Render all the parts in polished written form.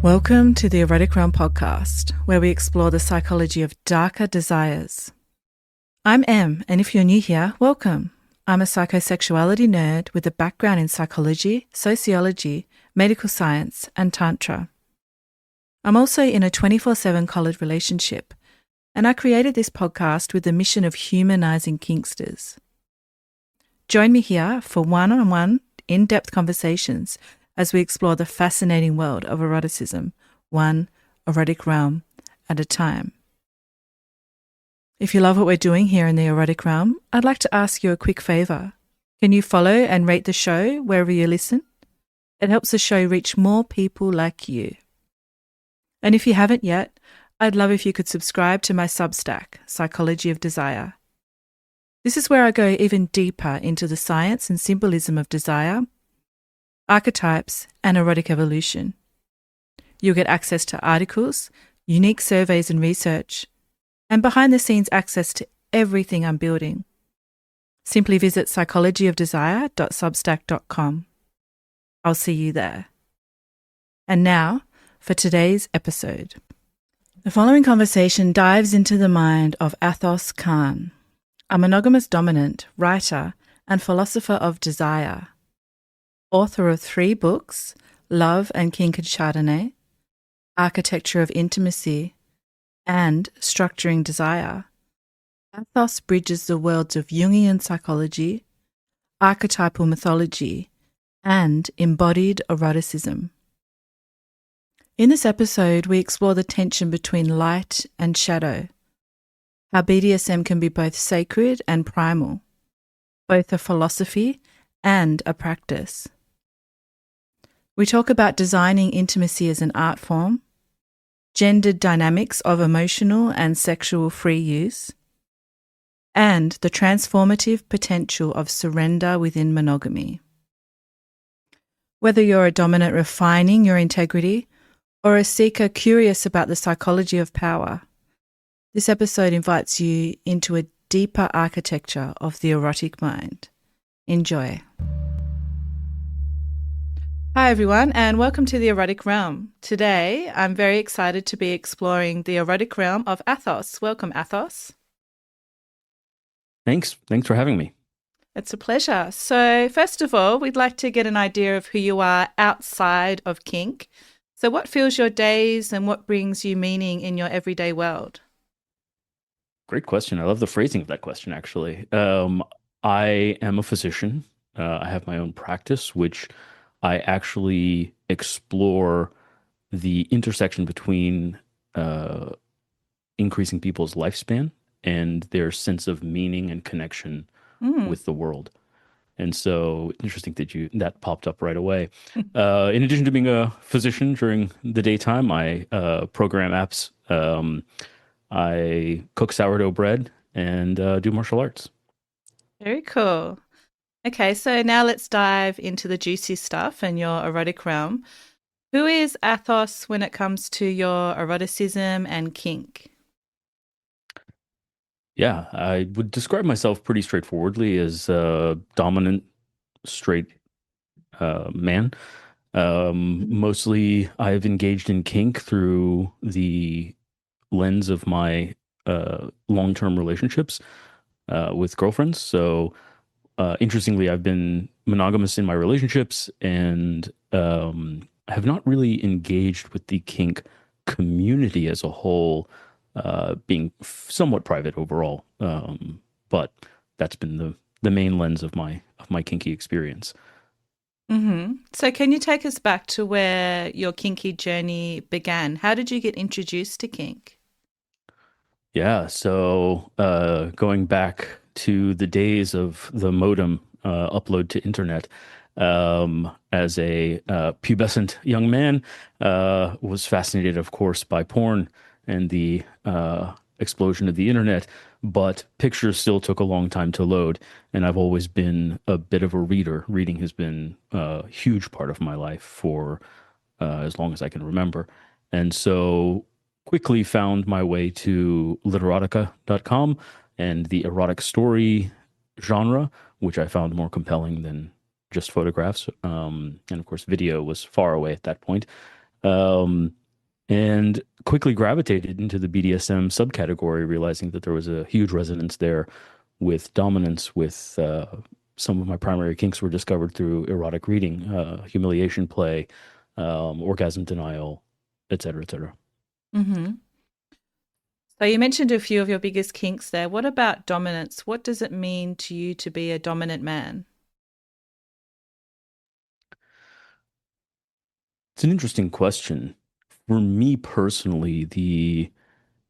Welcome to the Erotic Realm podcast, where we explore the psychology of darker desires. I'm Em, and if you're new here, welcome. I'm a psychosexuality nerd with a background in psychology, sociology, medical science, and Tantra. I'm also in a 24/7 collared relationship, and I created this podcast with the mission of humanizing kinksters. Join me here for one-on-one, in-depth conversations as we explore the fascinating world of eroticism, one erotic realm at a time. If you love what we're doing here in the erotic realm, I'd like to ask you a quick favor. Can you follow and rate the show wherever you listen? It helps the show reach more people like you. And if you haven't yet, I'd love if you could subscribe to my Substack, Psychology of Desire. This is where I go even deeper into the science and symbolism of desire, archetypes, and erotic evolution. You'll get access to articles, unique surveys and research, and behind-the-scenes access to everything I'm building. Simply visit psychologyofdesire.substack.com. I'll see you there. And now, for today's episode. The following conversation dives into the mind of Athos Khan, a monogamous dominant, writer, and philosopher of desire. Author of 3 books, Love and Kink and Chardonnay, Architecture of Intimacy, and Structuring Desire, Athos bridges the worlds of Jungian psychology, archetypal mythology, and embodied eroticism. In this episode, we explore the tension between light and shadow, how BDSM can be both sacred and primal, both a philosophy and a practice. We talk about designing intimacy as an art form, gendered dynamics of emotional and sexual free use, and the transformative potential of surrender within monogamy. Whether you're a dominant refining your integrity or a seeker curious about the psychology of power, this episode invites you into a deeper architecture of the erotic mind. Enjoy. Hi everyone, and welcome to the Erotic Realm. Today, I'm very excited to be exploring the erotic realm of Athos. Welcome, Athos. Thanks for having me. It's a pleasure. So first of all, we'd like to get an idea of who you are outside of kink. So what fills your days and what brings you meaning in your everyday world? Great question. I love the phrasing of that question, actually. I am a physician. I have my own practice, which I actually explore the intersection between increasing people's lifespan and their sense of meaning and connection with the world. And so interesting that that popped up right away. In addition to being a physician during the daytime, I program apps. I cook sourdough bread and do martial arts. Very cool. Okay, so now let's dive into the juicy stuff and your erotic realm. Who is Athos when it comes to your eroticism and kink? Yeah, I would describe myself pretty straightforwardly as a dominant, straight man. Mostly I've engaged in kink through the lens of my long-term relationships with girlfriends. So interestingly, I've been monogamous in my relationships and have not really engaged with the kink community as a whole, being somewhat private overall. But that's been the main lens of my kinky experience. Mm-hmm. So can you take us back to where your kinky journey began? How did you get introduced to kink? Yeah, so going back to the days of the modem upload to internet, as a pubescent young man, was fascinated, of course, by porn and the explosion of the internet, but pictures still took a long time to load, and I've always been a bit of a reader. Reading has been a huge part of my life for as long as I can remember, and so quickly found my way to literotica.com and the erotic story genre, which I found more compelling than just photographs. And of course, video was far away at that point. Um, and quickly gravitated into the BDSM subcategory, realizing that there was a huge resonance there with dominance, with some of my primary kinks were discovered through erotic reading, humiliation play, orgasm denial, et cetera, et cetera. Mm-hmm. So you mentioned a few of your biggest kinks there. What about dominance? What does it mean to you to be a dominant man? It's an interesting question. For me personally, the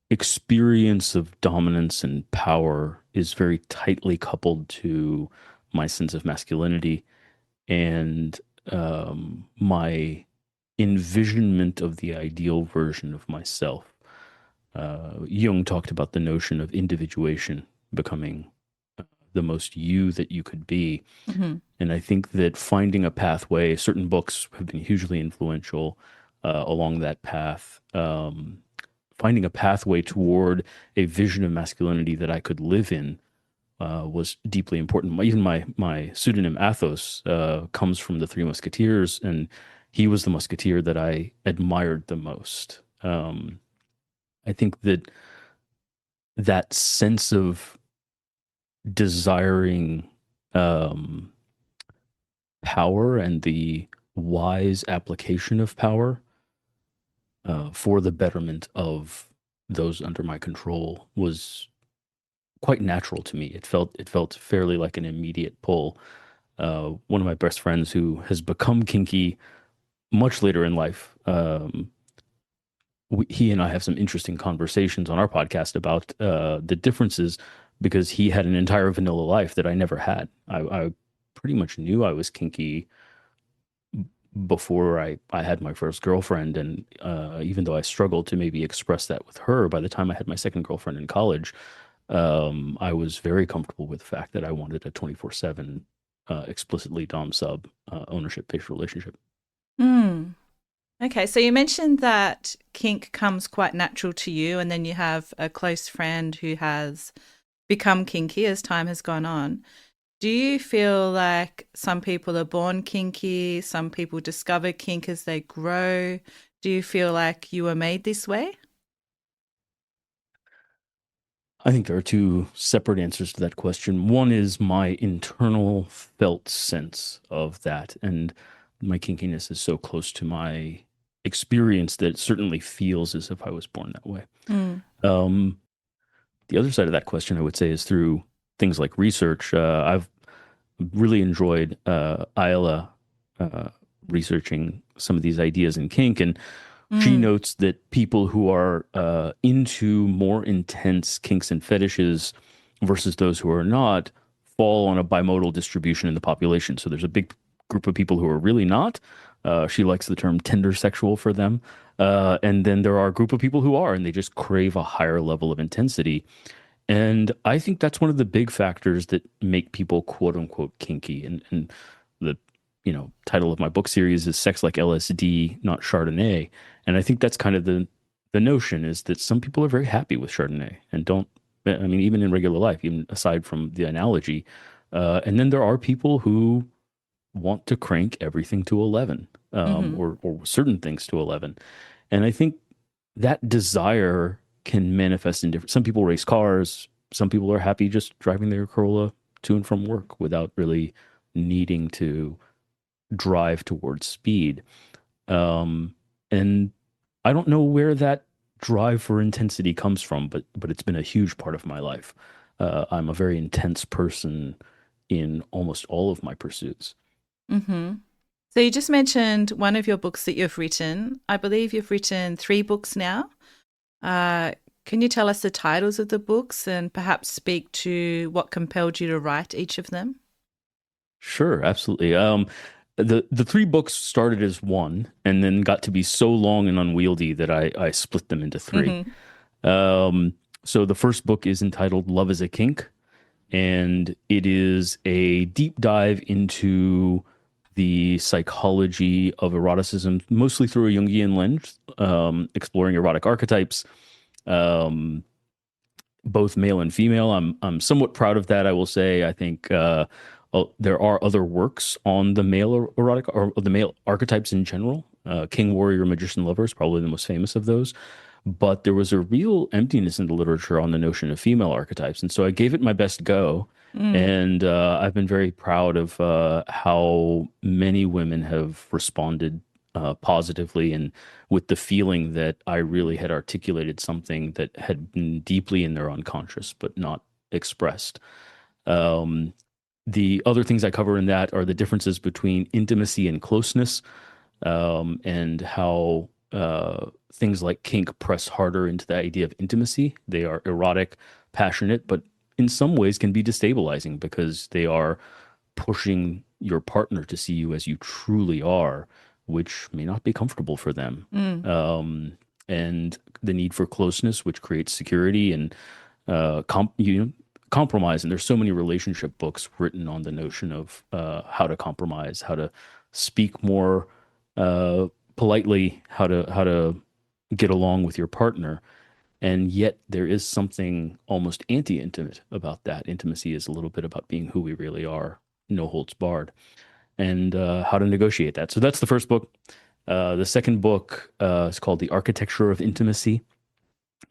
experience of dominance and power is very tightly coupled to my sense of masculinity and my envisionment of the ideal version of myself. Jung talked about the notion of individuation, becoming the most you that you could be. Mm-hmm. And I think that finding a pathway, certain books have been hugely influential along that path. Finding a pathway toward a vision of masculinity that I could live in was deeply important. Even my pseudonym Athos comes from the Three Musketeers, and he was the musketeer that I admired the most. I think that that sense of desiring um, power and the wise application of power for the betterment of those under my control was quite natural to me. It felt fairly like an immediate pull. One of my best friends who has become kinky much later in life, he and I have some interesting conversations on our podcast about the differences because he had an entire vanilla life that I never had. I pretty much knew I was kinky before I had my first girlfriend. And even though I struggled to maybe express that with her, by the time I had my second girlfriend in college, I was very comfortable with the fact that I wanted a 24/7 explicitly dom sub ownership based relationship. Mm. Okay, so you mentioned that kink comes quite natural to you, and then you have a close friend who has become kinky as time has gone on. Do you feel like some people are born kinky, some people discover kink as they grow? Do you feel like you were made this way? I think there are two separate answers to that question. One is my internal felt sense of that, and my kinkiness is so close to my experience that it certainly feels as if I was born that way. Mm. Um, the other side of that question, I would say, is through things like research. I've really enjoyed Isla researching some of these ideas in kink, and she Mm. notes that people who are into more intense kinks and fetishes versus those who are not fall on a bimodal distribution in the population. So there's a big group of people who are really not. She likes the term tender sexual for them. And then there are a group of people who are, and they just crave a higher level of intensity. And I think that's one of the big factors that make people quote unquote kinky. And the title of my book series is Sex Like LSD, Not Chardonnay. And I think that's kind of the notion is that some people are very happy with Chardonnay and don't, I mean, even in regular life, even aside from the analogy. And then there are people who want to crank everything to 11, Mm-hmm. or certain things to 11. And I think that desire can manifest in different. Some people race cars. Some people are happy just driving their Corolla to and from work without really needing to drive towards speed. Um, and I don't know where that drive for intensity comes from, but it's been a huge part of my life. I'm a very intense person in almost all of my pursuits. Mm-hmm. So you just mentioned one of your books that you've written. I believe you've written 3 books now. Uh, can you tell us the titles of the books and perhaps speak to what compelled you to write each of them? Sure, absolutely. The three books started as one, and then got to be so long and unwieldy that I split them into three. Mm-hmm. Um, so the first book is entitled Love is a Kink, and it is a deep dive into the psychology of eroticism, mostly through a Jungian lens, exploring erotic archetypes, um, both male and female. I'm somewhat proud of that. I will say. I think there are other works on the male erotic or the male archetypes in general. King, Warrior, Magician, Lover is probably the most famous of those. But there was a real emptiness in the literature on the notion of female archetypes. And so I gave it my best go. Mm. And I've been very proud of how many women have responded positively and with the feeling that I really had articulated something that had been deeply in their unconscious, but not expressed. Um, the other things I cover in that are the differences between intimacy and closeness, and how things like kink press harder into the idea of intimacy. They are erotic, passionate, but in some ways can be destabilizing because they are pushing your partner to see you as you truly are, which may not be comfortable for them. Mm. And the need for closeness, which creates security and compromise. And there's so many relationship books written on the notion of how to compromise, how to speak more uh, politely, how to get along with your partner. And yet there is something almost anti-intimate about that. Intimacy is a little bit about being who we really are, no holds barred, and how to negotiate that. So that's the first book. The second book is called The Architecture of Intimacy.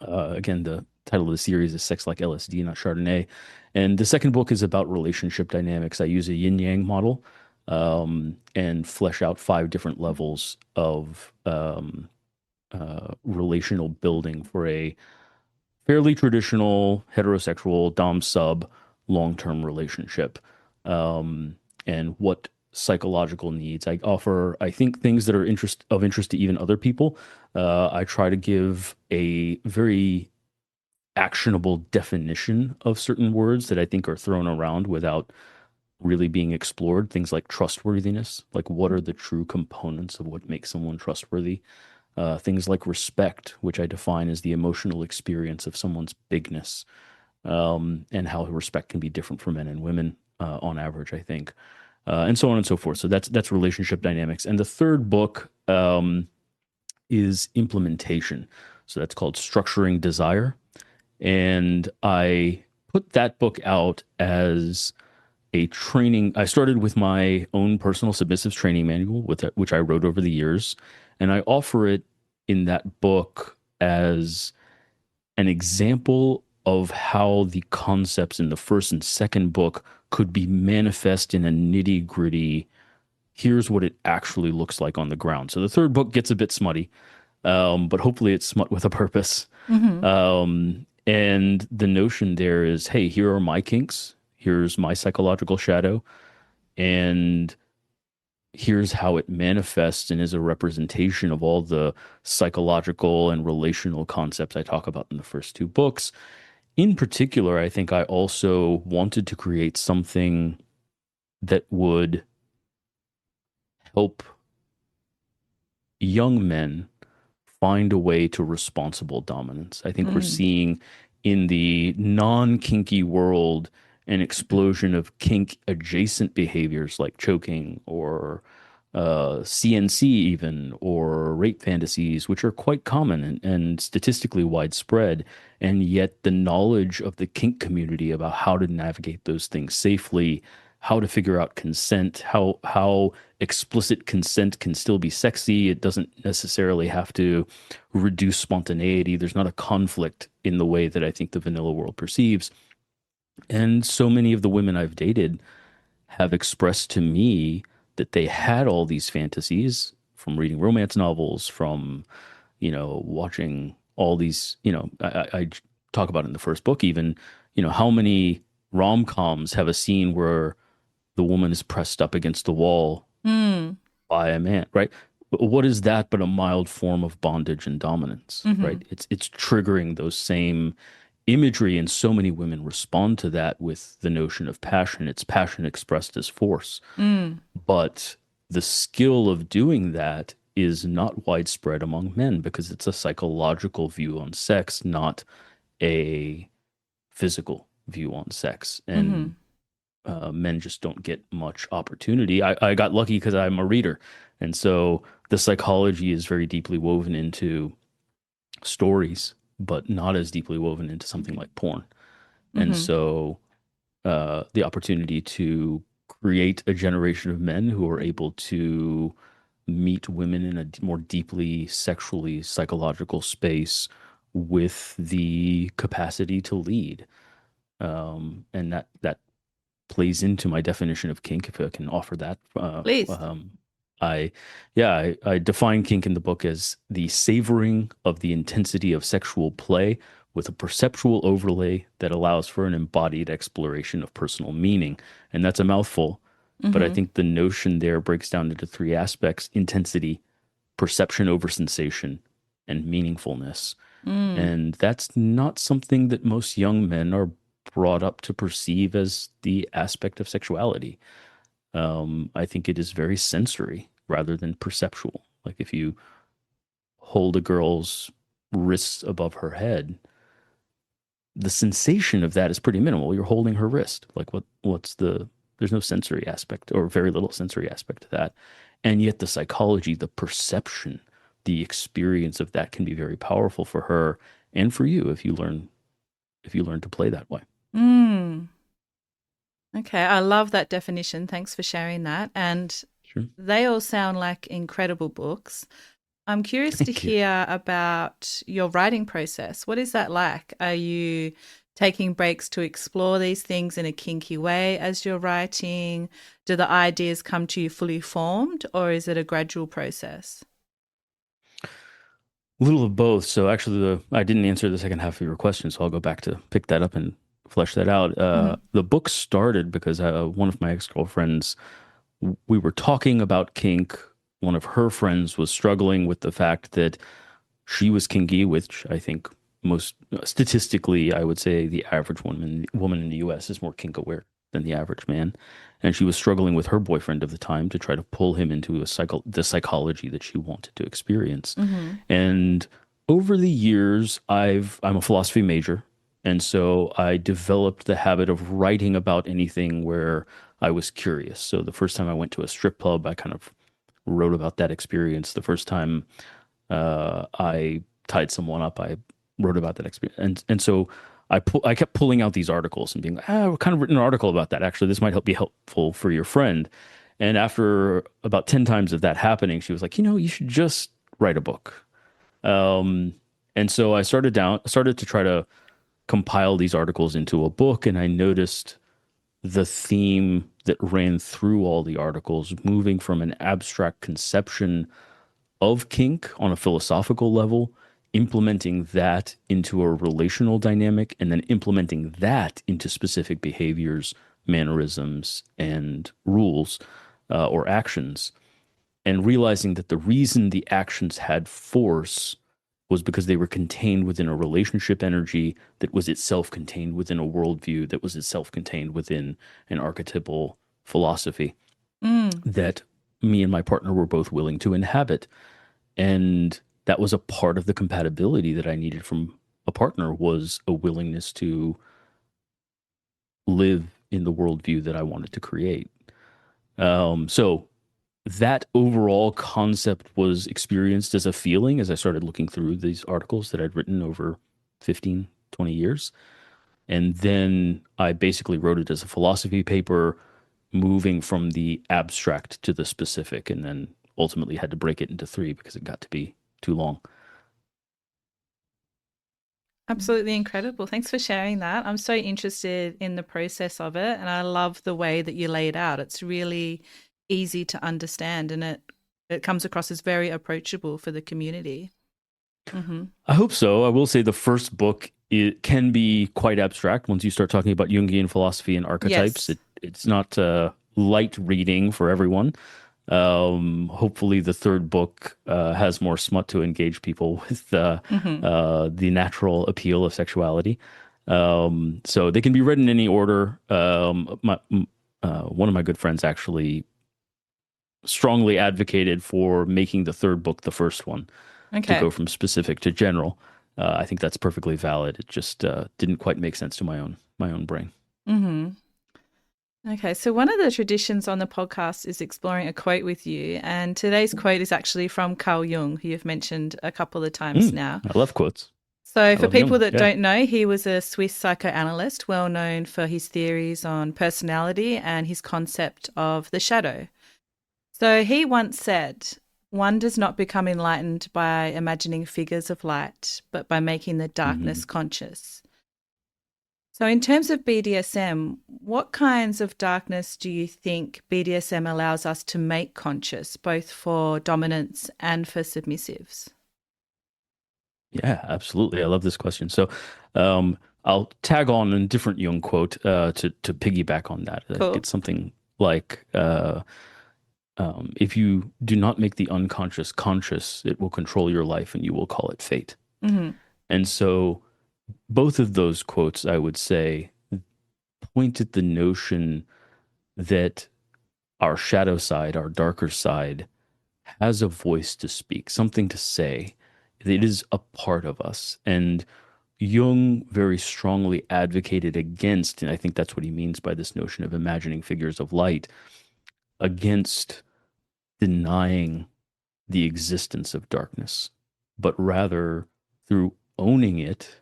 Again, the title of the series is Sex Like LSD, Not Chardonnay. And the second book is about relationship dynamics. I use a yin yang model and flesh out 5 different levels of relational building for a fairly traditional heterosexual dom sub long-term relationship, um, and what psychological needs I offer. I think things that are of interest to even other people. I try to give a very actionable definition of certain words that I think are thrown around without really being explored. Things like trustworthiness, like what are the true components of what makes someone trustworthy? Things like respect, which I define as the emotional experience of someone's bigness, and how respect can be different for men and women on average, I think, and so on and so forth. So that's relationship dynamics. And the third book is implementation. So that's called Structuring Desire. And I put that book out as a training. I started with my own personal submissives training manual, which I wrote over the years, and I offer it in that book as an example of how the concepts in the first and second book could be manifest in a nitty gritty. Here's what it actually looks like on the ground. So the third book gets a bit smutty, but hopefully it's smut with a purpose. Mm-hmm. And the notion there is, hey, here are my kinks. Here's my psychological shadow. And here's how it manifests and is a representation of all the psychological and relational concepts I talk about in the first 2 books. In particular, I think I also wanted to create something that would help young men find a way to responsible dominance. I think we're Mm. seeing in the non-kinky world an explosion of kink adjacent behaviors like choking or CNC even, or rape fantasies, which are quite common and statistically widespread. And yet the knowledge of the kink community about how to navigate those things safely, how to figure out consent, how explicit consent can still be sexy. It doesn't necessarily have to reduce spontaneity. There's not a conflict in the way that I think the vanilla world perceives. And so many of the women I've dated have expressed to me that they had all these fantasies from reading romance novels, from, watching all these, I talk about it in the first book even, how many rom-coms have a scene where the woman is pressed up against the wall Mm. by a man, right? What is that but a mild form of bondage and dominance, Mm-hmm. right? It's triggering those same imagery, and so many women respond to that with the notion of passion. It's passion expressed as force. Mm. But the skill of doing that is not widespread among men because it's a psychological view on sex, not a physical view on sex. Mm-hmm. And men just don't get much opportunity. I got lucky because I'm a reader. And so the psychology is very deeply woven into stories, but not as deeply woven into something like porn. And Mm-hmm. so the opportunity to create a generation of men who are able to meet women in a more deeply sexually psychological space with the capacity to lead. And that plays into my definition of kink, if I can offer that. Please. I, I define kink in the book as the savoring of the intensity of sexual play with a perceptual overlay that allows for an embodied exploration of personal meaning. And that's a mouthful, but I Mm-hmm. think the notion there breaks down into three aspects: intensity, perception over sensation, and meaningfulness. Mm. And that's not something that most young men are brought up to perceive as the aspect of sexuality. I think it is very sensory rather than perceptual. Like if you hold a girl's wrists above her head, the sensation of that is pretty minimal. You're holding her wrist. Like what's the there's no sensory aspect or very little sensory aspect to that. And yet the psychology, the perception, the experience of that can be very powerful for her and for you if you learn to play that way. Mm. Okay, I love that definition. Thanks for sharing that. And Sure. they all sound like incredible books. I'm curious to Thank you. hear about your writing process. What is that like? Are you taking breaks to explore these things in a kinky way as you're writing? Do the ideas come to you fully formed, or is it a gradual process? A little of both. So actually, I didn't answer the second half of your question, so I'll go back to pick that up and flesh that out. Hmm. The book started because one of my ex-girlfriends, we were talking about kink. One of her friends was struggling with the fact that she was kinky, which I think most statistically, I would say the average woman in the U.S. is more kink aware than the average man, and she was struggling with her boyfriend of the time to try to pull him into the psychology that she wanted to experience. Hmm. And over the years, I'm a philosophy major, and so I developed the habit of writing about anything where I was curious. So the first time I went to a strip club, I kind of wrote about that experience. The first time I tied someone up, I wrote about that experience, and so I kept pulling out these articles and being like, I've kind of written an article about that. Actually, this might be helpful for your friend. And after about 10 times of that happening, she was like, you should just write a book. Um, and so I started to try to compile these articles into a book, and I noticed the theme that ran through all the articles, moving from an abstract conception of kink on a philosophical level, implementing that into a relational dynamic, and then implementing that into specific behaviors, mannerisms, and rules or actions, and realizing that the reason the actions had force was because they were contained within a relationship energy that was itself contained within a worldview that was itself contained within an archetypal philosophy Mm. that me and my partner were both willing to inhabit. And that was a part of the compatibility that I needed from a partner, was a willingness to live in the worldview that I wanted to create. So that overall concept was experienced as a feeling as I started looking through these articles that I'd written over 15, 20 years. And then I basically wrote it as a philosophy paper, moving from the abstract to the specific, and then ultimately had to break it into three because it got to be too long. Absolutely incredible. Thanks for sharing that. I'm so interested in the process of it, and I love the way that you lay it out. It's really easy to understand, and it comes across as very approachable for the community. Hmm. I hope so. I will say the first book, it can be quite abstract once you start talking about Jungian philosophy and archetypes. Yes. It's not light reading for everyone. Hopefully, the third book has more smut to engage people with Hmm. the natural appeal of sexuality. So they can be read in any order. One of my good friends actually strongly advocated for making the third book the first one to Okay. go from specific to general. I think that's perfectly valid. It just didn't quite make sense to my own brain. Hmm. Okay. So one of the traditions on the podcast is exploring a quote with you, and today's quote is actually from Carl Jung, who you've mentioned a couple of times now. I love quotes. So, I for love people Jung. that Yeah. don't know, he was a Swiss psychoanalyst, well known for his theories on personality and his concept of the shadow. So, he once said, One does not become enlightened by imagining figures of light, but by making the Hmm. darkness conscious. So, in terms of BDSM, what kinds of darkness do you think BDSM allows us to make conscious, both for dominants and for submissives? Yeah, absolutely. I love this question. So, I'll tag on a different Jung quote to piggyback on that. I think Cool. it's something like, "If you do not make the unconscious conscious, it will control your life, and you will call it fate." Hmm. And so, both of those quotes, I would say, point at the notion that our shadow side, our darker side, has a voice to speak, something to say. It is a part of us. And Jung very strongly advocated against, and I think that's what he means by this notion of imagining figures of light, against denying the existence of darkness, but rather through owning it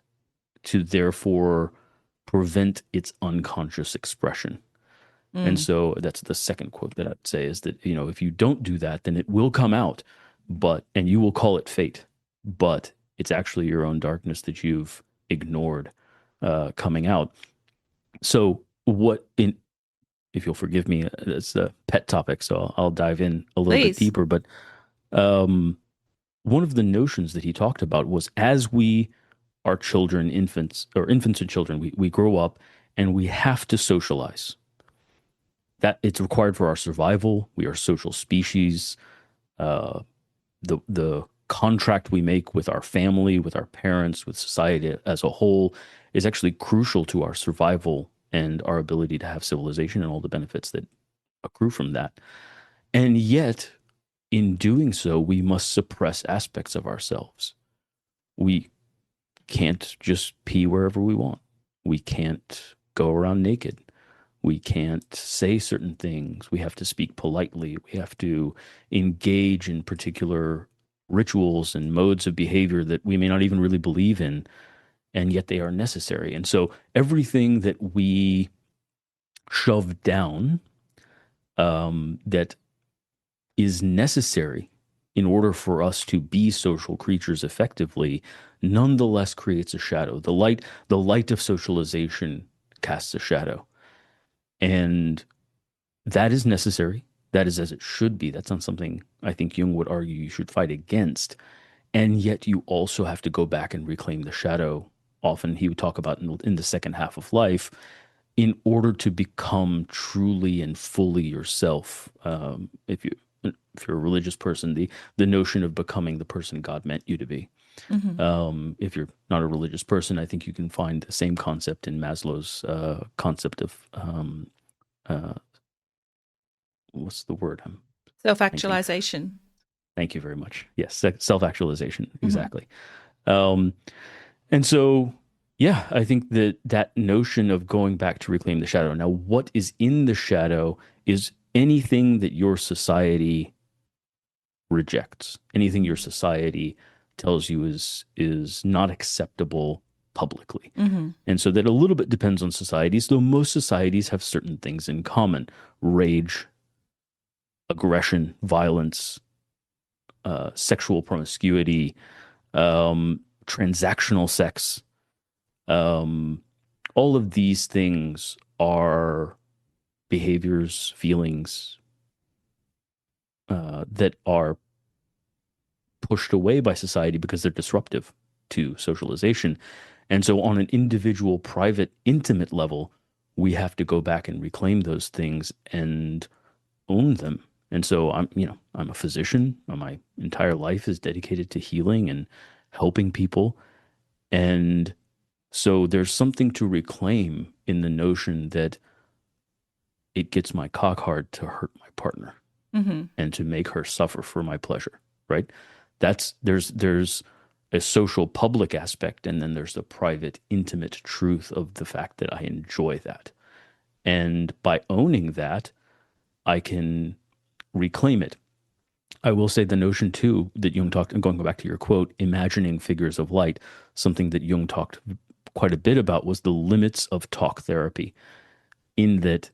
to therefore prevent its unconscious expression. And Mm. so that's the second quote that I'd say is that, if you don't do that, then it will come out, and you will call it fate, but it's actually your own darkness that you've ignored coming out. So if you'll forgive me, it's a pet topic, so I'll dive in a little bit Please. deeper. But um, one of the notions that he talked about was as we are children, infants and children, we grow up and we have to socialize. That it's required for our survival. We are social species. Uh, the contract we make with our family, with our parents, with society as a whole is actually crucial to our survival and our ability to have civilization and all the benefits that accrue from that. And yet, in doing so, we must suppress aspects of ourselves. We can't just pee wherever we want. We can't go around naked. We can't say certain things. We have to speak politely. We have to engage in particular rituals and modes of behavior that we may not even really believe in, and yet they are necessary. And so everything that we shove down that is necessary in order for us to be social creatures effectively, nonetheless creates a shadow. The light of socialization casts a shadow. And that is necessary. That is as it should be. That's not something I think Jung would argue you should fight against. And yet you also have to go back and reclaim the shadow. Often he would talk about in the second half of life in order to become truly and fully yourself. If you're a religious person, the notion of becoming the person God meant you to be. Hmm. If you're not a religious person, I think you can find the same concept in Maslow's concept of uh, what's the word I'm Self thinking? actualization. Thank you very much. Yes, self-actualization, Hmm. exactly. Um, and so, yeah, I think that that notion of going back to reclaim the shadow. Now, what is in the shadow is anything that your society rejects, anything your society tells you is not acceptable publicly. Hmm. And so that a little bit depends on societies, though most societies have certain things in common: rage, aggression, violence, sexual promiscuity, transactional sex. Um, all of these things are behaviors, feelings that are pushed away by society because they're disruptive to socialization. And so, on an individual, private, intimate level, we have to go back and reclaim those things and own them. And so, I'm a physician. My entire life is dedicated to healing and helping people. And so there's something to reclaim in the notion that it gets my cock hard to hurt my partner Hmm. and to make her suffer for my pleasure, right? There's a social public aspect, and then there's the private intimate truth of the fact that I enjoy that. And by owning that, I can reclaim it. I will say the notion too that Jung talked, and going back to your quote, imagining figures of light, something that Jung talked quite a bit about was the limits of talk therapy, in that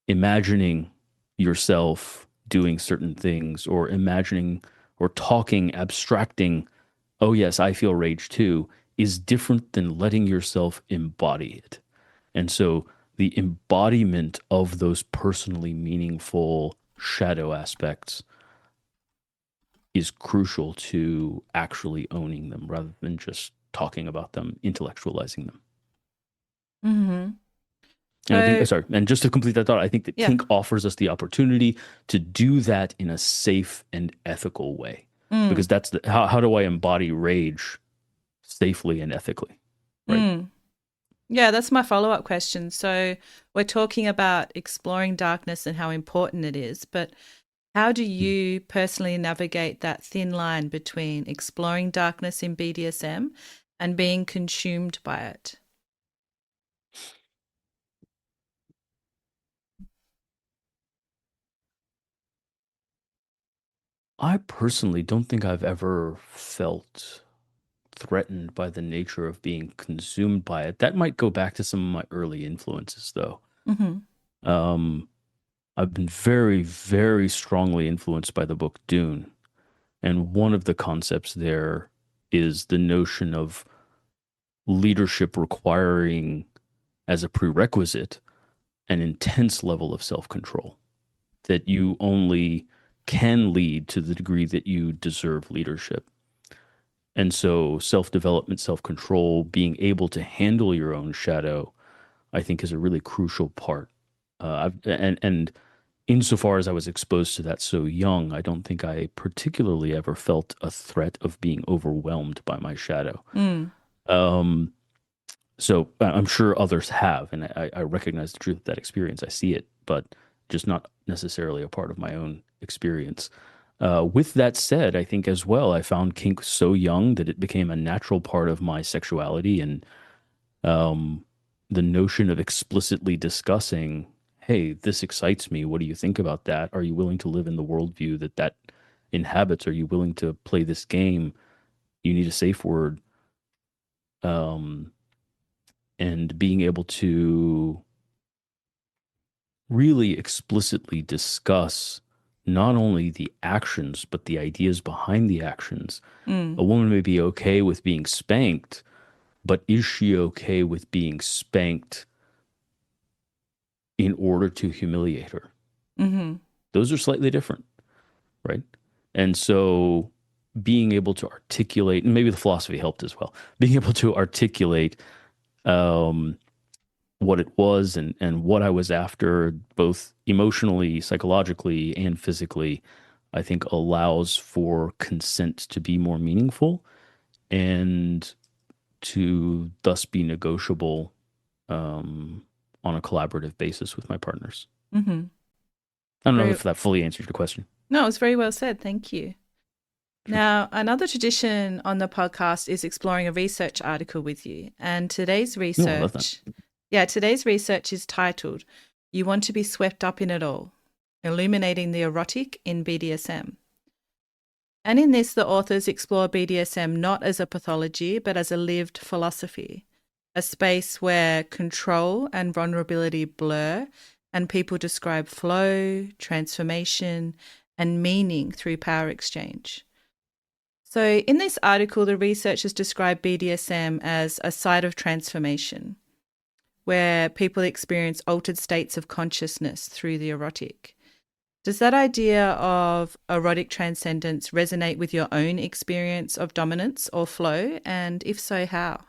imagining yourself doing certain things or imagining or talking, abstracting, oh yes, I feel rage too, is different than letting yourself embody it. And so the embodiment of those personally meaningful shadow aspects is crucial to actually owning them rather than just talking about them, intellectualizing them. Mm-hmm. And I think, So, sorry, and just to complete that thought, I think that yeah. kink offers us the opportunity to do that in a safe and ethical way. Mm, Because that's how do I embody rage safely and ethically, right? mm. Yeah, that's my follow-up question. So, we're talking about exploring darkness and how important it is, but how do Mm. you personally navigate that thin line between exploring darkness in BDSM and being consumed by it? I personally don't think I've ever felt threatened by the nature of being consumed by it. That might go back to some of my early influences, though. Mm-hmm. Um, I've been very, very strongly influenced by the book Dune. And one of the concepts there is the notion of leadership requiring, as a prerequisite, an intense level of self control, that you only can lead to the degree that you deserve leadership. And so self development, self control, being able to handle your own shadow, I think is a really crucial part. And insofar as I was exposed to that so young, I don't think I particularly ever felt a threat of being overwhelmed by my shadow. Mm, Um, so I'm sure others have, and I recognize the truth of that experience. I see it, but just not necessarily a part of my own experience. With that said, I think as well, I found kink so young that it became a natural part of my sexuality, and um, the notion of explicitly discussing, hey, this excites me. What do you think about that? Are you willing to live in the worldview that that inhabits? Are you willing to play this game? You need a safe word. Um, and being able to really explicitly discuss not only the actions, but the ideas behind the actions. mm, A woman may be okay with being spanked, but is she okay with being spanked in order to humiliate her? mm-hmm. Those are slightly different, right? And so being able to articulate, and maybe the philosophy helped as well, being able to articulate um, what it was and what I was after, both emotionally, psychologically, and physically, I think allows for consent to be more meaningful and to thus be negotiable on a collaborative basis with my partners. Mm-hmm. I don't know Very, if that fully answers your question. no, it's very well said. Thank you. Sure. Now, another tradition on the podcast is exploring a research article with you. And No, I love that. today's research is titled, You Want to Be Swept Up in It All, Illuminating the Erotic in BDSM. And in this, the authors explore BDSM not as a pathology, but as a lived philosophy, a space where control and vulnerability blur, and people describe flow, transformation, and meaning through power exchange. So, in this article, the researchers describe BDSM as a site of transformation, where people experience altered states of consciousness through the erotic. Does that idea of erotic transcendence resonate with your own experience of dominance or flow? And if so, how?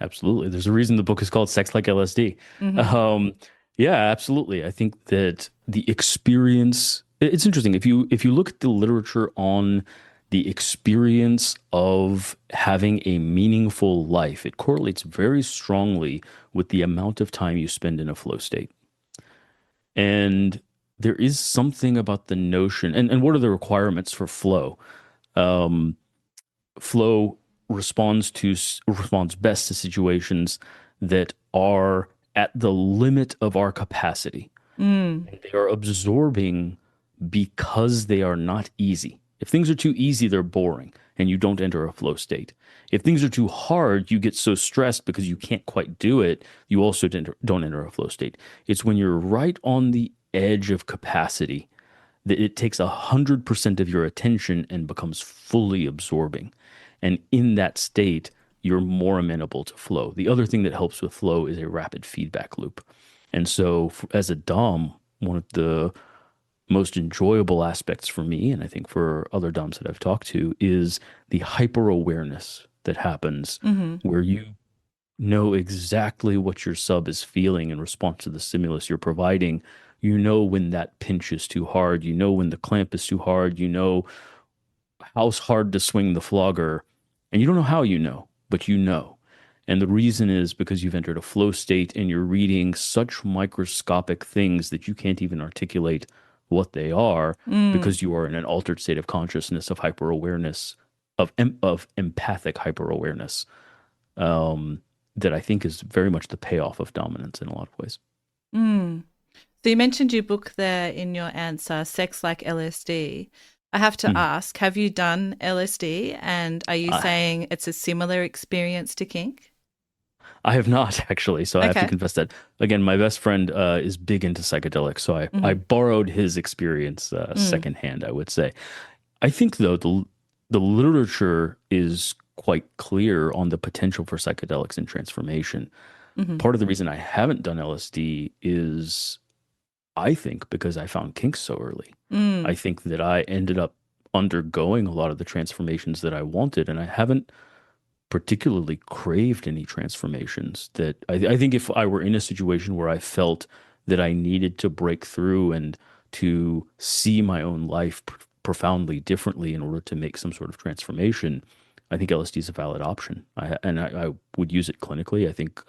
Absolutely. There's a reason the book is called Sex Like LSD. Mm-hmm. Um, yeah, absolutely. I think that the experience, it's interesting. If you look at the literature on the experience of having a meaningful life, it correlates very strongly with the amount of time you spend in a flow state. And there is something about the notion, and what are the requirements for flow? Um, Flow responds best to situations that are at the limit of our capacity. Mm, And they are absorbing because they are not easy. If things are too easy, they're boring and you don't enter a flow state. If things are too hard, you get so stressed because you can't quite do it, you also don't enter a flow state. It's when you're right on the edge of capacity that it takes 100% of your attention and becomes fully absorbing. And in that state, you're more amenable to flow. The other thing that helps with flow is a rapid feedback loop. And so, as a Dom, one of the most enjoyable aspects for me, and I think for other Doms that I've talked to, is the hyper awareness that happens Mm-hmm. where you know exactly what your sub is feeling in response to the stimulus you're providing. You know when that pinch is too hard. You know when the clamp is too hard. You know how hard to swing the flogger. And you don't know how you know, but you know. And the reason is because you've entered a flow state and you're reading such microscopic things that you can't even articulate what they are Mm. because you are in an altered state of consciousness of hyper awareness, of empathic hyper awareness, that I think is very much the payoff of dominance in a lot of ways. Mm. So you mentioned your book there in your answer, Sex Like LSD. I have to Mhm. ask, have you done LSD? And are you I, saying it's a similar experience to kink? I have not actually, so I have to Okay. confess that. Again, my best friend is big into psychedelics, so I Mm-hmm. borrowed his experience Mm. secondhand, I would say. I think though the literature is quite clear on the potential for psychedelics and transformation. Mm-hmm. Part of the reason I haven't done LSD is I think because I found kink so early. I Mm. think that I ended up undergoing a lot of the transformations that I wanted, and I haven't particularly craved any transformations that I think if I were in a situation where I felt that I needed to break through and to see my own life profoundly differently in order to make some sort of transformation, I think LSD is a valid option. I would use it clinically. I think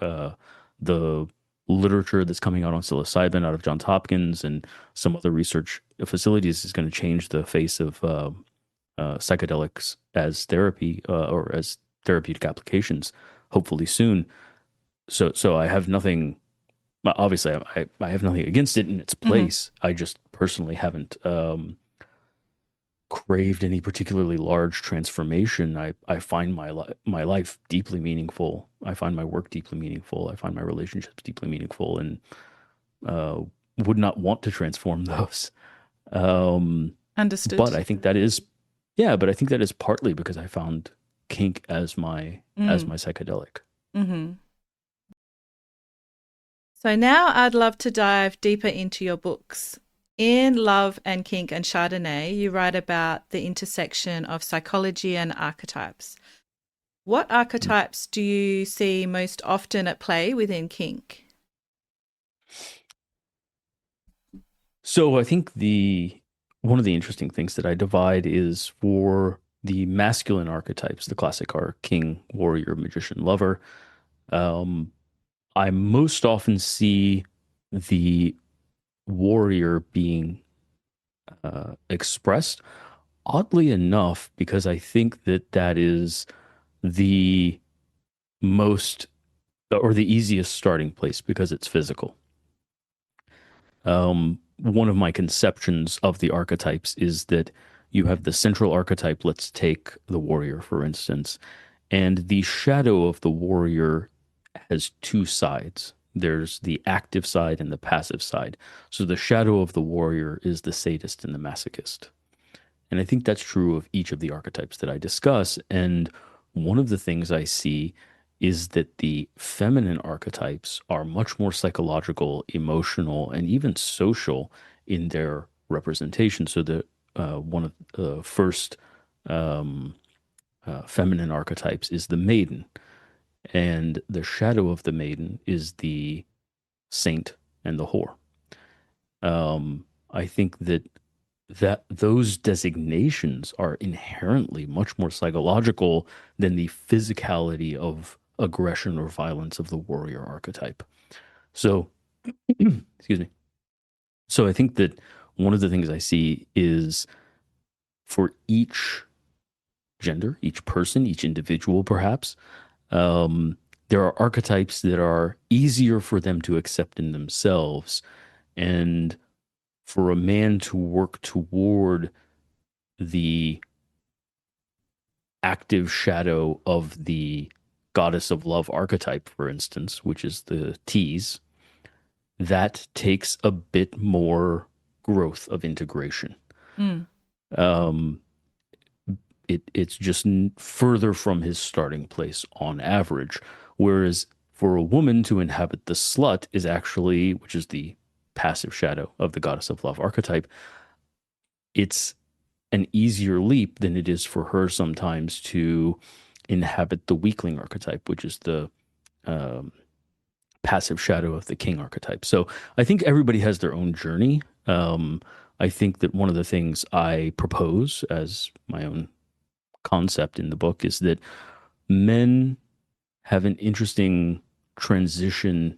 the literature that's coming out on psilocybin out of Johns Hopkins and some other research facilities is going to change the face of psychedelics as therapy or as therapeutic applications, hopefully soon. So I have nothing. Obviously, I have nothing against it in its Mm-hmm. place. I just personally haven't craved any particularly large transformation. I find my life deeply meaningful. I find my work deeply meaningful. I find my relationships deeply meaningful, and uh, would not want to transform those. Um, Understood. but I think that is, yeah, but I think that is partly because I found kink as Mm. my psychedelic. Mm-hmm. So now I'd love to dive deeper into your books. In Love and Kink and Chardonnay, you write about the intersection of psychology and archetypes. What archetypes do you see most often at play within kink? So I think the one of the interesting things that I divide is for the masculine archetypes, the classic are king, warrior, magician, lover. Um, I most often see the warrior being expressed, oddly enough, because I think that that is the most or the easiest starting place because it's physical. One of my conceptions of the archetypes is that you have the central archetype. Let's take the warrior, for instance, and the shadow of the warrior has two sides. There's the active side and the passive side. So the shadow of the warrior is the sadist and the masochist. And I think that's true of each of the archetypes that I discuss. And one of the things I see is that the feminine archetypes are much more psychological, emotional, and even social in their representation. So the one of the first um, feminine archetypes is the maiden, and the shadow of the maiden is the saint and the whore. I think that those designations are inherently much more psychological than the physicality of aggression or violence of the warrior archetype. So, excuse me. So I think that one of the things I see is for each gender, each person, each individual, perhaps, um, there are archetypes that are easier for them to accept in themselves. And for a man to work toward the active shadow of the goddess of love archetype, for instance, which is the tease, that takes a bit more growth of integration. Mm. Um, it's just further from his starting place on average. Whereas for a woman to inhabit the slut is actually, which is the passive shadow of the goddess of love archetype, it's an easier leap than it is for her sometimes to inhabit the weakling archetype, which is the um, passive shadow of the king archetype. So I think everybody has their own journey. I think that one of the things I propose as my own concept in the book is that men have an interesting transition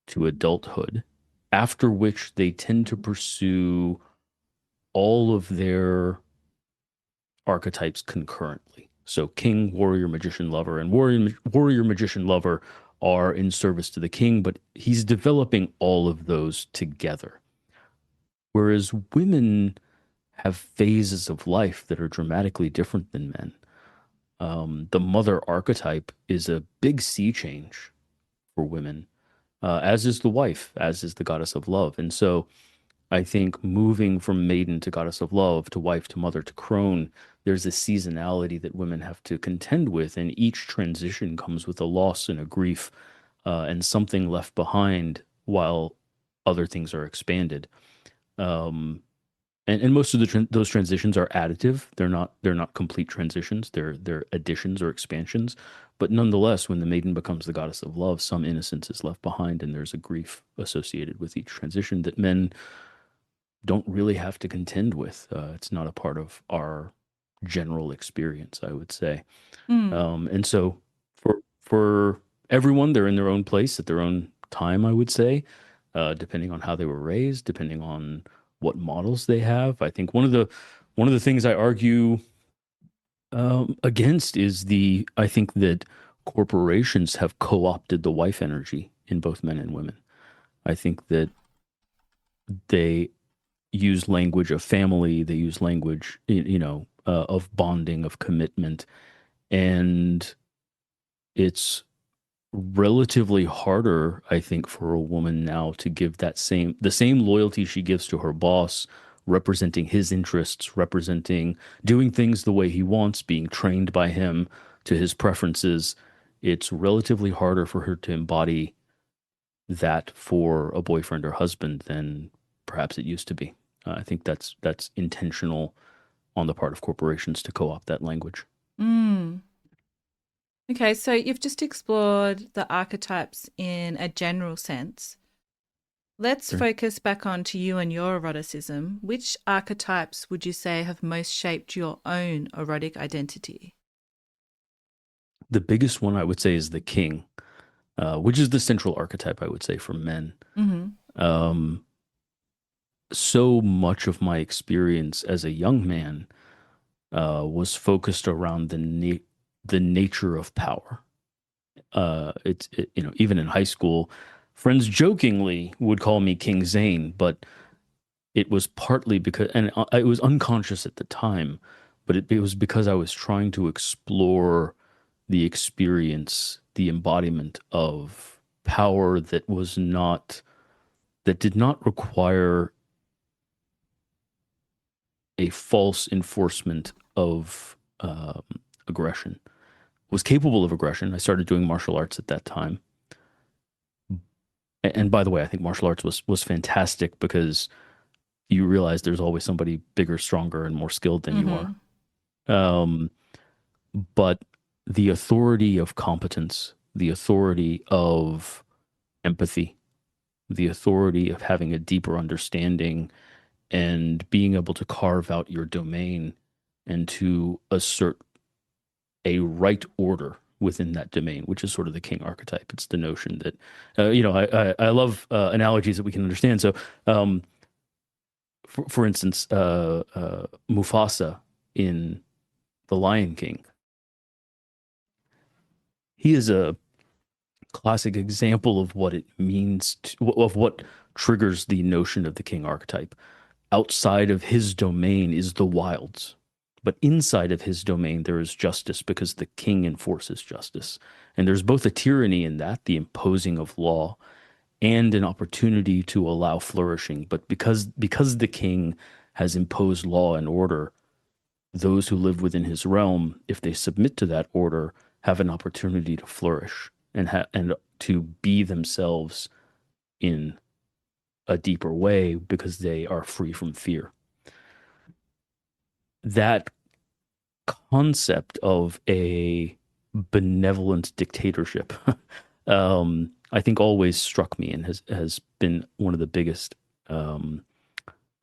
to adulthood, after which they tend to pursue all of their archetypes concurrently. So king, warrior, magician, lover, and warrior, magician, lover are in service to the king, but he's developing all of those together. Whereas women have phases of life that are dramatically different than men. The mother archetype is a big sea change for women, as is the wife, as is the goddess of love. And so I think moving from maiden to goddess of love to wife to mother to crone, there's a seasonality that women have to contend with, and each transition comes with a loss and a grief, and something left behind while other things are expanded. Um, and most of those transitions are additive. They're not complete transitions. They're additions or expansions. But nonetheless, when the maiden becomes the goddess of love, some innocence is left behind, and there's a grief associated with each transition that men don't really have to contend with. It's not a part of our general experience, I would say. Mm. And so for everyone, they're in their own place at their own time, I would say, depending on how they were raised, depending on what models they have. I think one of the things I argue against is I think that corporations have co-opted the wife energy in both men and women. I think that they use language of family, they use language, of bonding, of commitment, and it's relatively harder, I think, for a woman now to give the same loyalty she gives to her boss, representing his interests, representing doing things the way he wants, being trained by him to his preferences. It's relatively harder for her to embody that for a boyfriend or husband than perhaps it used to be. I think that's intentional on the part of corporations to co-opt that language. Mm. Okay, so you've just explored the archetypes in a general sense. Let's Sure. focus back on to you and your eroticism. Which archetypes would you say have most shaped your own erotic identity? The biggest one I would say is the king, which is the central archetype, I would say, for men. Mm-hmm. Um, so much of my experience as a young man was focused around the nature of power. Even in high school, friends jokingly would call me King Zane, but it was partly because, and it was unconscious at the time, but it was because I was trying to explore the experience, the embodiment of power that did not require a false enforcement of aggression. Was capable of aggression. I started doing martial arts at that time. And by the way, I think martial arts was fantastic because you realize there's always somebody bigger, stronger, and more skilled than you are. Mm-hmm. Um, but the authority of competence, the authority of empathy, the authority of having a deeper understanding and being able to carve out your domain and to assert a right order within that domain, which is sort of the king archetype. It's the notion that, I love analogies that we can understand. So, for instance, Mufasa in The Lion King, he is a classic example of what it means of what triggers the notion of the king archetype. Outside of his domain is the wilds, but inside of his domain there is justice because the king enforces justice. And there's both a tyranny in that, the imposing of law, and an opportunity to allow flourishing. But because the king has imposed law and order, those who live within his realm, if they submit to that order, have an opportunity to flourish and to be themselves in a deeper way because they are free from fear. That concept of a benevolent dictatorship, I think always struck me and has been one of the biggest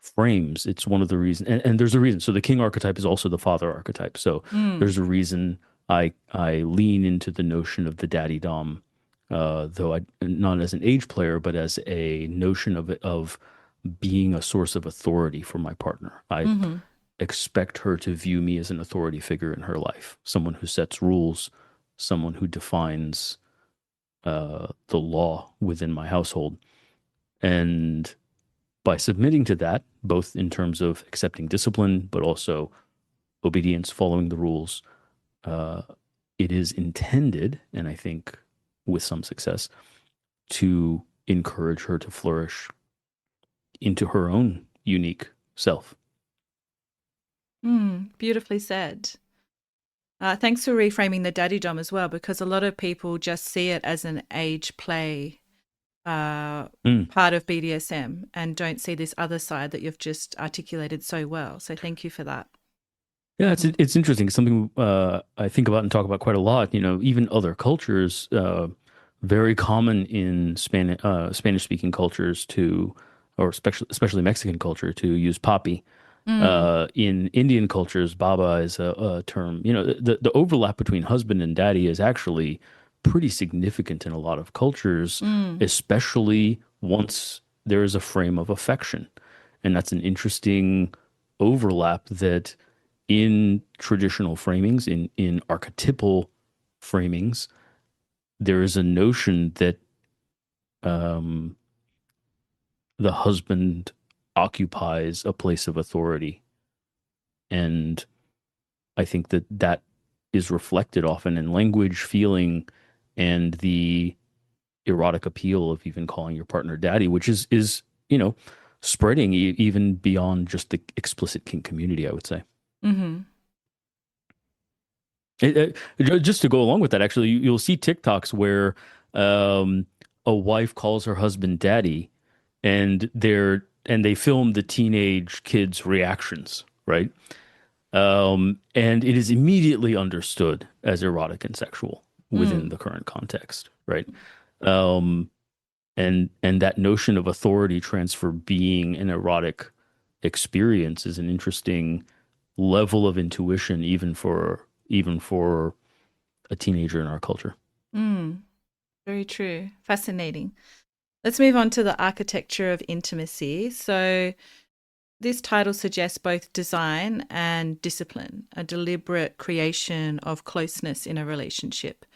frames. It's one of the reasons, and there's a reason. So the king archetype is also the father archetype. So Mm. there's a reason I lean into the notion of the daddy dom, though I not as an age player, but as a notion of being a source of authority for my partner. I Mm-hmm. expect her to view me as an authority figure in her life, someone who sets rules, someone who defines the law within my household. And by submitting to that, both in terms of accepting discipline, but also obedience, following the rules, uh, it is intended, and I think with some success, to encourage her to flourish into her own unique self. Beautifully said. Thanks for reframing the daddy dom as well, because a lot of people just see it as an age play uh, Mm. part of BDSM and don't see this other side that you've just articulated so well. So thank you for that. Yeah, Mm. it's interesting. It's something I think about and talk about quite a lot. You know, even other cultures, very common in Spanish speaking cultures to, or especially Mexican culture, to use papi. Mm. In Indian cultures, baba is a term. You know, the overlap between husband and daddy is actually pretty significant in a lot of cultures, Mm. especially once there is a frame of affection, and that's an interesting overlap that in traditional framings, in archetypal framings, there is a notion that um, the husband occupies a place of authority, and I think that that is reflected often in language, feeling, and the erotic appeal of even calling your partner daddy, which is spreading even beyond just the explicit kink community, I would say. Mm-hmm. Just to go along with that, actually, you'll see TikToks where a wife calls her husband daddy, and they film the teenage kids' reactions, right? And it is immediately understood as erotic and sexual within Mm. the current context, right? Um, and that notion of authority transfer being an erotic experience is an interesting level of intuition, even for a teenager in our culture. Mm. Very true. Fascinating. Let's move on to the architecture of intimacy. So, this title suggests both design and discipline, a deliberate creation of closeness in a relationship.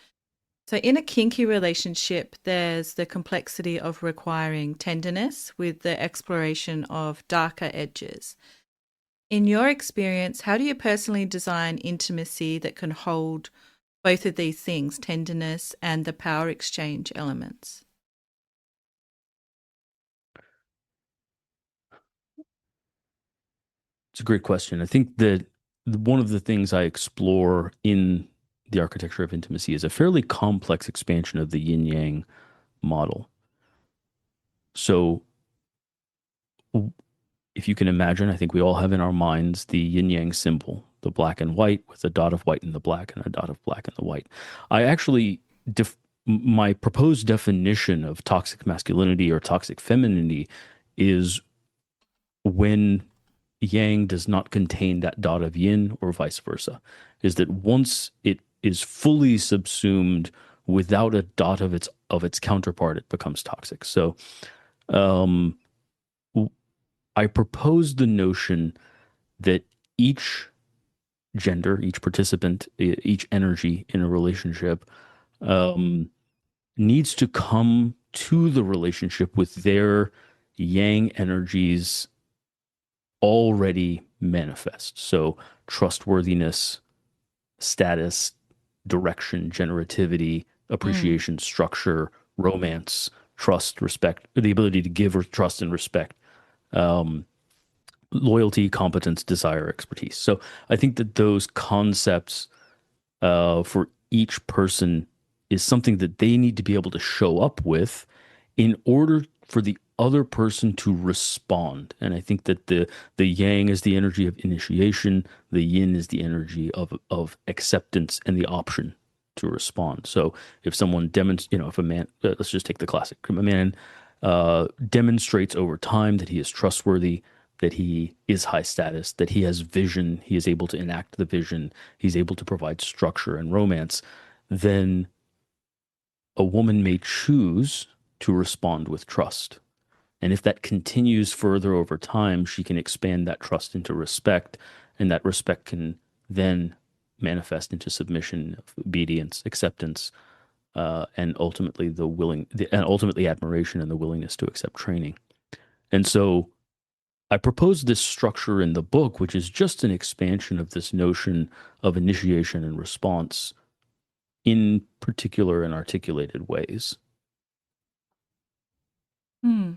So, in a kinky relationship, there's the complexity of requiring tenderness with the exploration of darker edges. In your experience, how do you personally design intimacy that can hold both of these things, tenderness and the power exchange elements? It's a great question. I think that one of the things I explore in the architecture of intimacy is a fairly complex expansion of the yin yang model. So, if you can imagine, I think we all have in our minds the yin yang symbol, the black and white with a dot of white in the black and a dot of black in the white. I actually, my proposed definition of toxic masculinity or toxic femininity is when yang does not contain that dot of yin or vice versa, is that once it is fully subsumed without a dot of its counterpart, it becomes toxic. So um, I propose the notion that each gender, each participant, each energy in a relationship um, needs to come to the relationship with their yang energies already manifest. So trustworthiness, status, direction, generativity, Mm. appreciation, structure, romance, trust, respect, the ability to give or trust and respect. Um, loyalty, competence, desire, expertise. So I think that those concepts for each person is something that they need to be able to show up with in order for the other person to respond. And I think that the yang is the energy of initiation, the yin is the energy of acceptance and the option to respond. So if someone demonstrates, if a man, let's just take the classic, a man demonstrates over time that he is trustworthy, that he is high status, that he has vision, he is able to enact the vision, he's able to provide structure and romance, then a woman may choose to respond with trust. And if that continues further over time, she can expand that trust into respect, and that respect can then manifest into submission, obedience, acceptance, and ultimately and ultimately admiration and the willingness to accept training. And so I propose this structure in the book, which is just an expansion of this notion of initiation and response in particular and articulated ways. Hmm.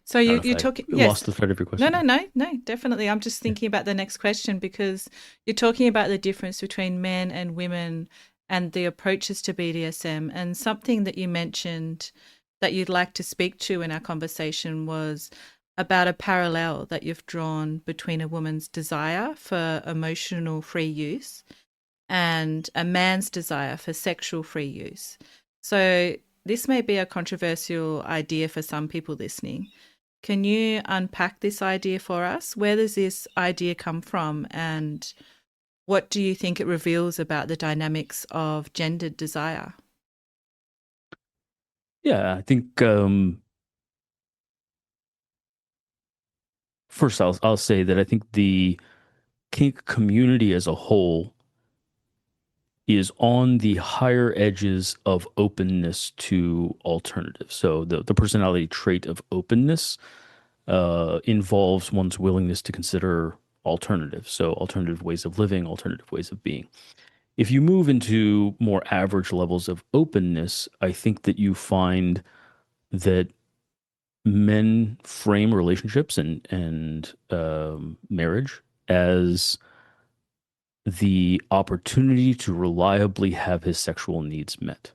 So I don't know you're if I talking, lost yes. the thread of your question. No, definitely. I'm just thinking about the next question because you're talking about the difference between men and women and the approaches to BDSM. And something that you mentioned that you'd like to speak to in our conversation was about a parallel that you've drawn between a woman's desire for emotional free use and a man's desire for sexual free use. So this may be a controversial idea for some people listening. Can you unpack this idea for us? Where does this idea come from, and what do you think it reveals about the dynamics of gendered desire? Yeah, I think first I'll say that I think the kink community as a whole is on the higher edges of openness to alternatives. So the personality trait of openness involves one's willingness to consider alternatives. So alternative ways of living, alternative ways of being. If you move into more average levels of openness, I think that you find that men frame relationships and marriage as the opportunity to reliably have his sexual needs met.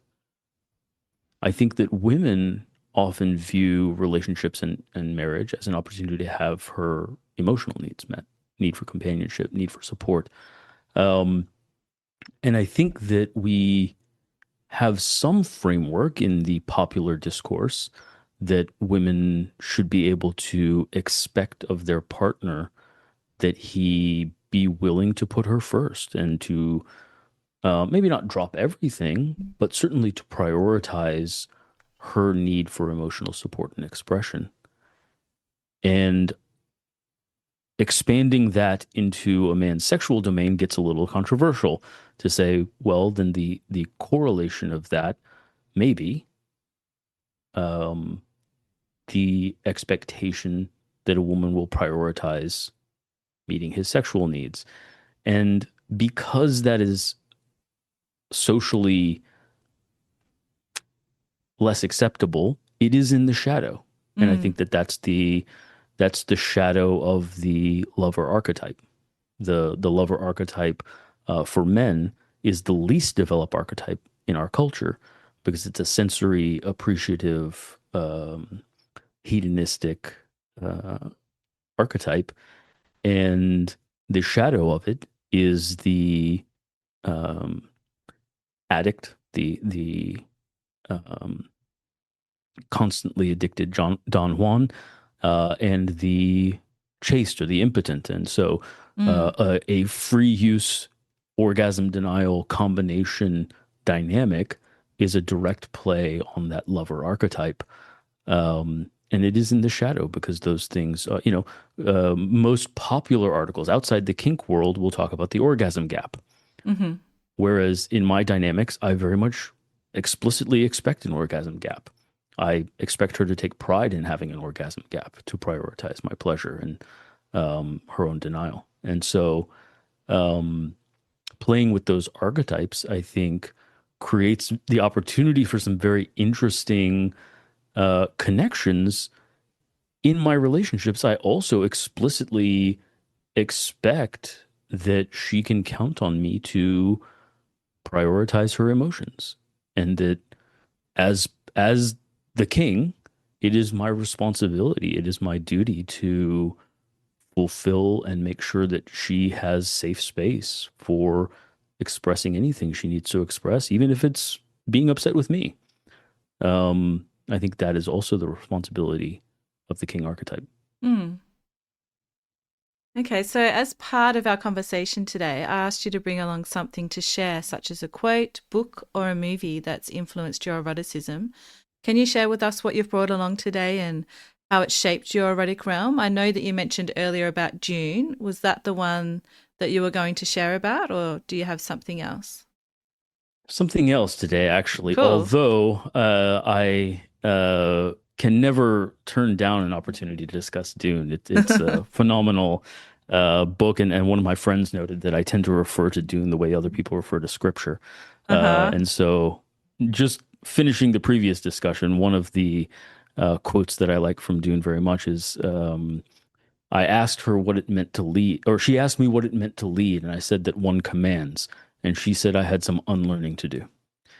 I think that women often view relationships and marriage as an opportunity to have her emotional needs met, need for companionship, need for support. Um, and I think that we have some framework in the popular discourse that women should be able to expect of their partner that he be willing to put her first and to maybe not drop everything, but certainly to prioritize her need for emotional support and expression. And expanding that into a man's sexual domain gets a little controversial to say, well, then the correlation of that maybe um, the expectation that a woman will prioritize meeting his sexual needs. And because that is socially less acceptable, it is in the shadow. And I Mm, think that that's the shadow of the lover archetype. The lover archetype for men is the least developed archetype in our culture because it's a sensory, appreciative, hedonistic uh, archetype, and the shadow of it is the um, addict, the um, constantly addicted Don Juan, and the chaste or the impotent. And so mm, a free use orgasm denial combination dynamic is a direct play on that lover archetype. And it is in the shadow because those things, most popular articles outside the kink world will talk about the orgasm gap. mm-hmm. Whereas in my dynamics, I very much explicitly expect an orgasm gap. I expect her to take pride in having an orgasm gap to prioritize my pleasure and her own denial. And so um, playing with those archetypes, I think, creates the opportunity for some very interesting connections in my relationships, I also explicitly expect that she can count on me to prioritize her emotions, and that as as the king, it is my responsibility, it is my duty to fulfill and make sure that she has safe space for expressing anything she needs to express, even if it's being upset with me. I think that is also the responsibility of the king archetype. Mm. Okay, so as part of our conversation today, I asked you to bring along something to share, such as a quote, book, or a movie that's influenced your eroticism. Can you share with us what you've brought along today and how it shaped your erotic realm? I know that you mentioned earlier about June. Was that the one that you were going to share about, or do you have something else? Something else today, actually, Cool. although I can never turn down an opportunity to discuss Dune. It's a phenomenal book, and one of my friends noted that I tend to refer to Dune the way other people refer to scripture. Uh-huh. And so, just finishing the previous discussion, one of the quotes that I like from Dune very much is I asked her what it meant to lead, or she asked me what it meant to lead, and I said that one commands, and she said I had some unlearning to do.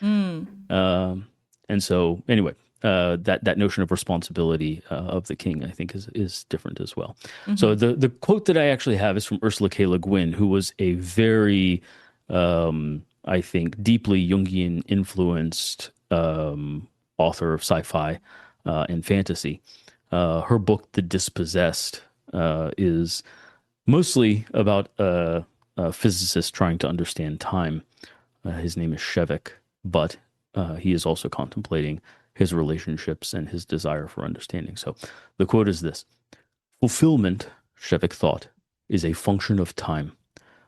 Mm. Um, and so, anyway, that notion of responsibility of the king, I think, is different as well. So Mm-hmm. the quote that I actually have is from Ursula K. Le Guin, who was a very, I think, deeply Jungian influenced author of sci-fi and fantasy. Her book, The Dispossessed, is mostly about a physicist trying to understand time. His name is Shevik, but he is also contemplating his relationships and his desire for understanding. So the quote is this: fulfillment, Shevik thought, is a function of time.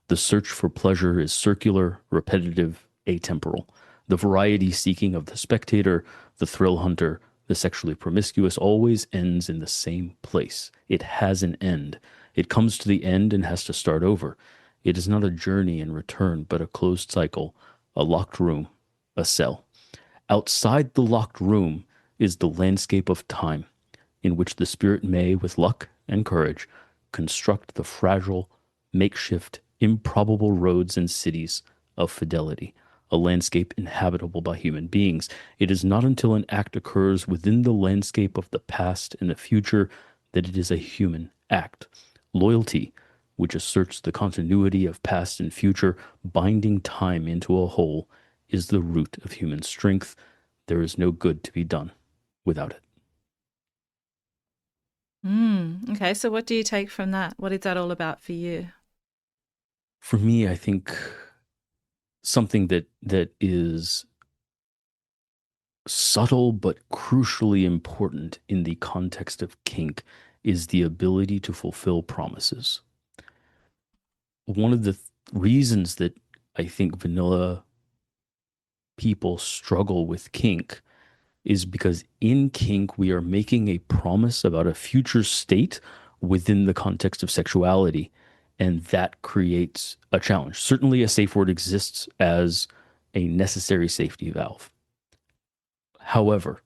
The search for pleasure is circular, repetitive, atemporal. The variety seeking of the spectator, the thrill hunter, the sexually promiscuous always ends in the same place. It has an end. It comes to the end and has to start over. It is not a journey and return, but a closed cycle, a locked room, a cell. Outside the locked room is the landscape of time, in which the spirit may, with luck and courage, construct the fragile, makeshift, improbable roads and cities of fidelity, a landscape inhabitable by human beings. It is not until an act occurs within the landscape of the past and the future that it is a human act. Loyalty, which asserts the continuity of past and future, binding time into a whole, is the root of human strength. There is no good to be done without it. Okay, so what do you take from that? What is that all about for you? For me, I think something that is subtle but crucially important in the context of kink is the ability to fulfill promises. One of the reasons that I think vanilla people struggle with kink is because in kink we are making a promise about a future state within the context of sexuality, and that creates a challenge. Certainly, a safe word exists as a necessary safety valve. However,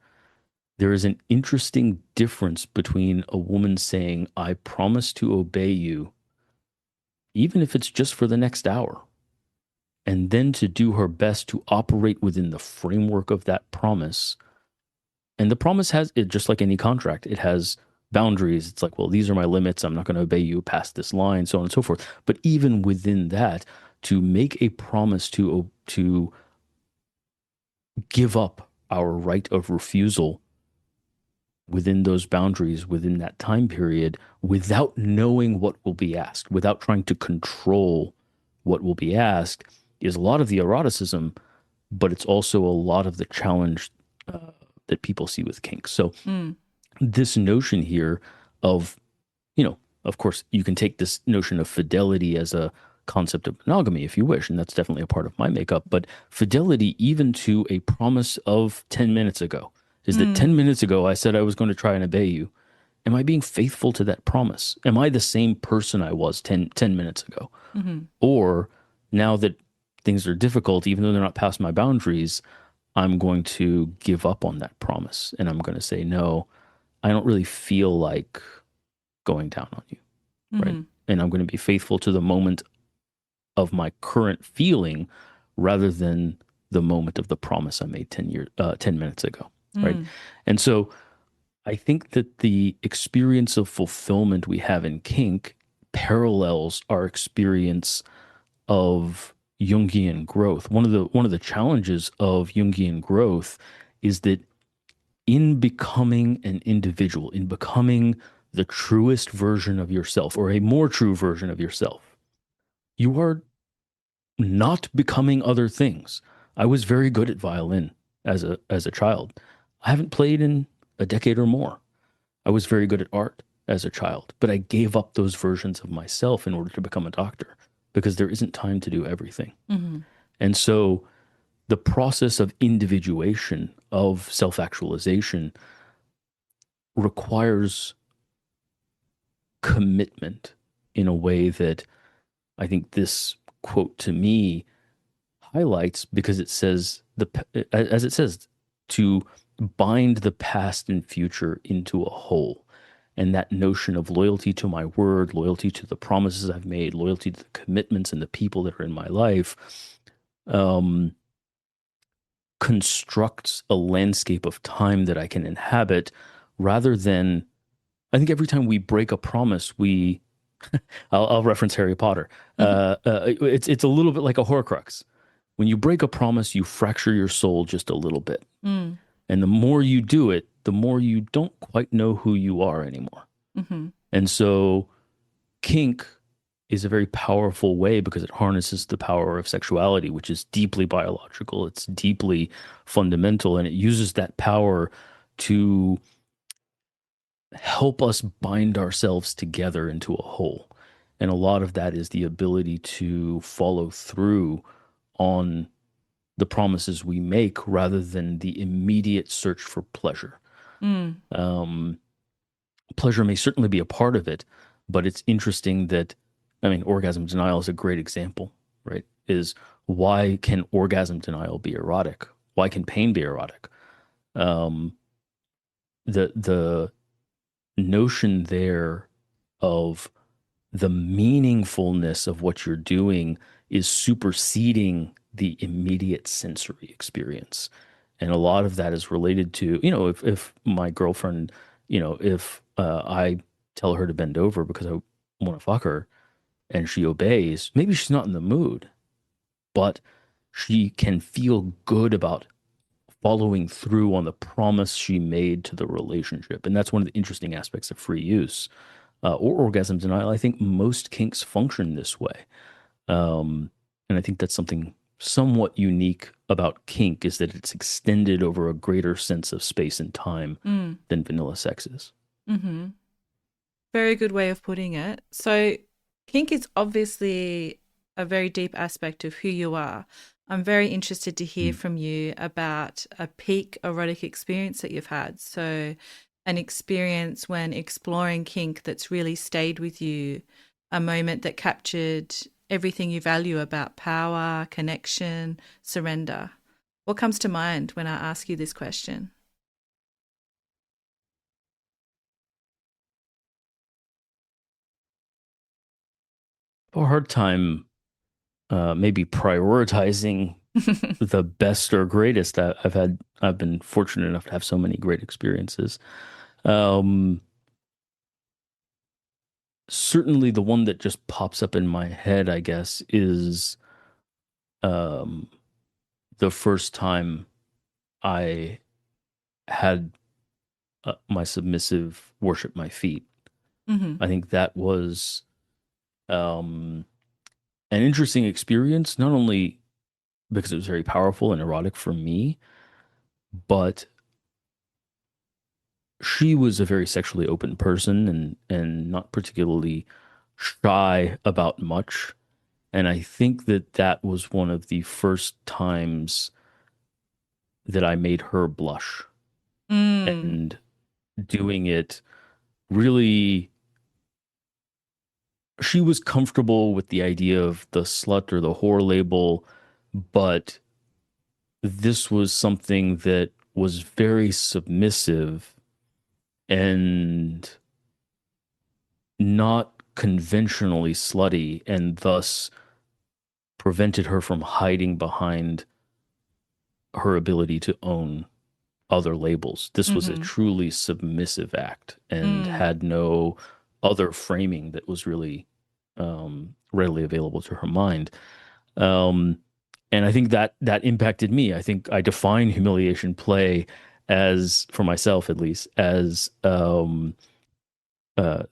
there is an interesting difference between a woman saying, I promise to obey you, even if it's just for the next hour, and then to do her best to operate within the framework of that promise. And the promise has it, just like any contract, it has boundaries. It's like, well, these are my limits. I'm not going to obey you past this line, so on and so forth. But even within that, to make a promise to give up our right of refusal within those boundaries, within that time period, without knowing what will be asked, without trying to control what will be asked, is a lot of the eroticism, but it's also a lot of the challenge that people see with kink. So Mm. this notion here of, of course, you can take this notion of fidelity as a concept of monogamy if you wish, and that's definitely a part of my makeup. But fidelity, even to a promise of 10 minutes ago, is that Mm. 10 minutes ago I said I was going to try and obey you. Am I being faithful to that promise? Am I the same person I was ten minutes ago? Mm-hmm. Or now that things are difficult, even though they're not past my boundaries, I'm going to give up on that promise and I'm going to say, no, I don't really feel like going down on you, right? Mm-hmm. And I'm going to be faithful to the moment of my current feeling rather than the moment of the promise I made 10 minutes ago, right? Mm. And so I think that the experience of fulfillment we have in kink parallels our experience of Jungian growth. One of the challenges of Jungian growth is that in becoming an individual, in becoming the truest version of yourself or a more true version of yourself, you are not becoming other things. I was very good at violin as a child. I haven't played in a decade or more. I was very good at art as a child, but I gave up those versions of myself in order to become a doctor because there isn't time to do everything. Mm-hmm. And so the process of individuation, of self-actualization requires commitment in a way that I think this quote to me highlights because it says as it says to bind the past and future into a whole. And that notion of loyalty to my word, loyalty to the promises I've made, loyalty to the commitments and the people that are in my life, um, constructs a landscape of time that I can inhabit rather than, I think every time we break a promise, I'll reference Harry Potter. Mm-hmm. It's a little bit like a Horcrux. When you break a promise, you fracture your soul just a little bit. Mm. And the more you do it, the more you don't quite know who you are anymore. Mm-hmm. And so kink is a very powerful way because it harnesses the power of sexuality, which is deeply biological. It's deeply fundamental, and it uses that power to help us bind ourselves together into a whole. And a lot of that is the ability to follow through on the promises we make rather than the immediate search for pleasure. Mm. Um, Pleasure may certainly be a part of it, but it's interesting that, I mean, orgasm denial is a great example, right? Is why can orgasm denial be erotic? Why can pain be erotic? Um, the notion there of the meaningfulness of what you're doing is superseding the immediate sensory experience. And a lot of that is related to, if my girlfriend, if I tell her to bend over because I want to fuck her and she obeys, maybe she's not in the mood, but she can feel good about following through on the promise she made to the relationship. And that's one of the interesting aspects of free use or orgasm denial. I think most kinks function this way. And I think that's something somewhat unique about kink is that it's extended over a greater sense of space and time Mm. than vanilla sex is. Mm-hmm. Very good way of putting it. So, kink is obviously a very deep aspect of who you are. I'm very interested to hear Mm. from you about a peak erotic experience that you've had. So, an experience when exploring kink that's really stayed with you, a moment that captured everything you value about power, connection, surrender. What comes to mind when I ask you this question? A hard time maybe prioritizing the best or greatest. I've been fortunate enough to have so many great experiences. Um, Certainly the one that just pops up in my head, I guess, is um, the first time I had my submissive worship my feet. Mm-hmm. I think that was um, an interesting experience, not only because it was very powerful and erotic for me, but she was a very sexually open person and not particularly shy about much. And I think that that was one of the first times that I made her blush Mm. and doing it really she was comfortable with the idea of the slut or the whore label, but this was something that was very submissive and not conventionally slutty, and thus prevented her from hiding behind her ability to own other labels. This was a Mm-hmm. truly submissive act and Mm. had no other framing that was really readily available to her mind. Um, and I think that that impacted me. I think I define humiliation play as, for myself at least, as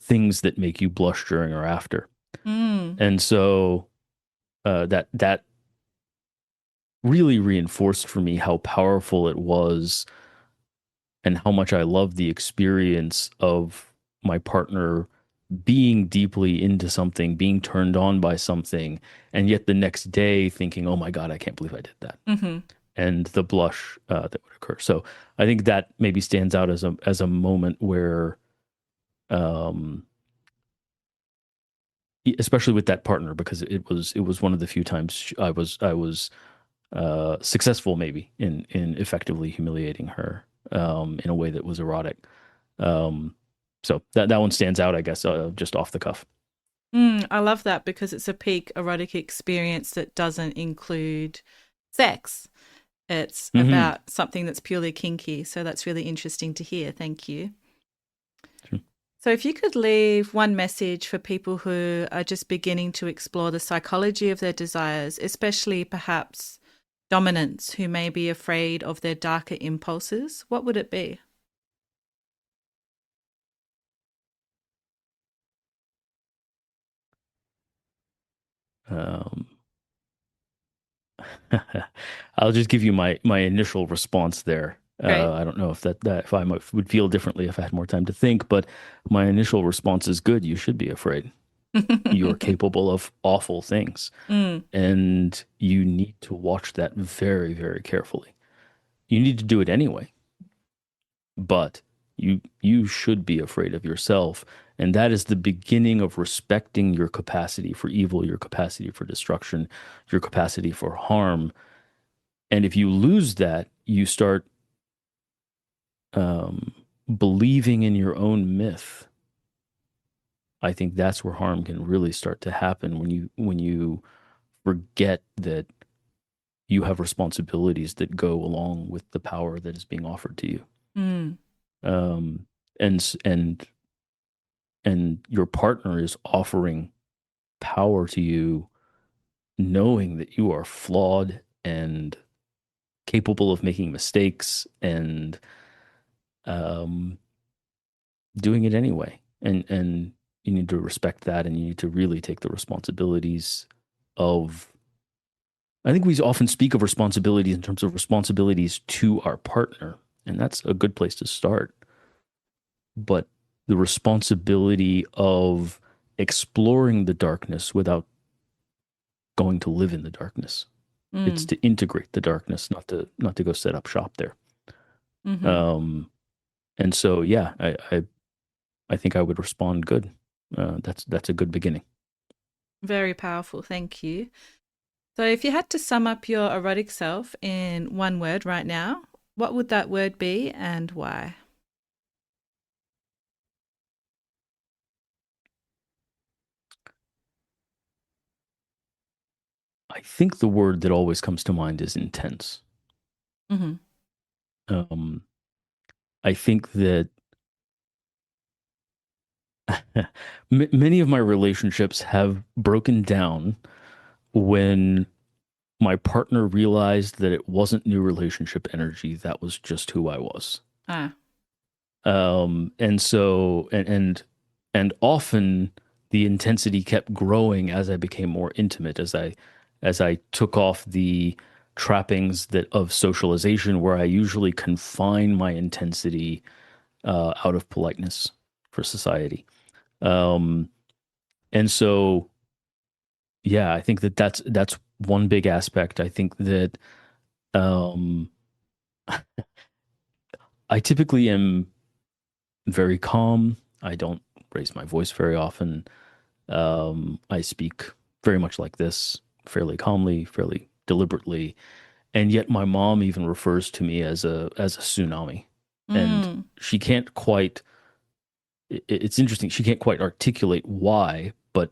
things that make you blush during or after. Mm. And so that really reinforced for me how powerful it was and how much I love the experience of my partner being deeply into something, being turned on by something, and yet the next day thinking, "Oh my God, I can't believe I did that," Mm-hmm. and the blush that would occur. So I think that maybe stands out as a moment where, um, especially with that partner, because it was one of the few times I was successful maybe in effectively humiliating her in a way that was erotic. Um, so that one stands out, I guess, just off the cuff. Mm, I love that because it's a peak erotic experience that doesn't include sex. It's Hmm. about something that's purely kinky. So that's really interesting to hear. Thank you. Sure. So, if you could leave one message for people who are just beginning to explore the psychology of their desires, especially perhaps dominants who may be afraid of their darker impulses, what would it be? Um, I'll just give you my initial response there. Great. I don't know if that if would feel differently if I had more time to think, but my initial response is good. You should be afraid. You're capable of awful things, Mm, and you need to watch that very, very carefully. You need to do it anyway, but you should be afraid of yourself, and that is the beginning of respecting your capacity for evil, your capacity for destruction, your capacity for harm. And if you lose that, you start um, believing in your own myth. I think that's where harm can really start to happen when you forget that you have responsibilities that go along with the power that is being offered to you. mm, Um, and your partner is offering power to you, knowing that you are flawed and capable of making mistakes and um, doing it anyway. And you need to respect that, and you need to really take the responsibilities of. I think we often speak of responsibilities in terms of responsibilities to our partner, and that's a good place to start. But the responsibility of exploring the darkness without going to live in the darkness. It's mm, to integrate the darkness, not to go set up shop there. mm-hmm. Um, and so, yeah, I think I would respond good. That's a good beginning. Very powerful. Thank you. So, if you had to sum up your erotic self in one word right now, what would that word be and why? I think the word that always comes to mind is intense. Mm-hmm. Um, I think that many of my relationships have broken down when my partner realized that it wasn't new relationship energy, that was just who I was. Ah. And so and often the intensity kept growing as I became more intimate, as I took off the trappings that of socialization, where I usually confine my intensity out of politeness for society. Um, and so, yeah, I think that that's one big aspect. I think that um, I typically am very calm. I don't raise my voice very often. I speak very much like this, fairly calmly, fairly deliberately, and yet my mom even refers to me as a tsunami, and Mm. she can't quite. it's interesting. She can't quite articulate why, but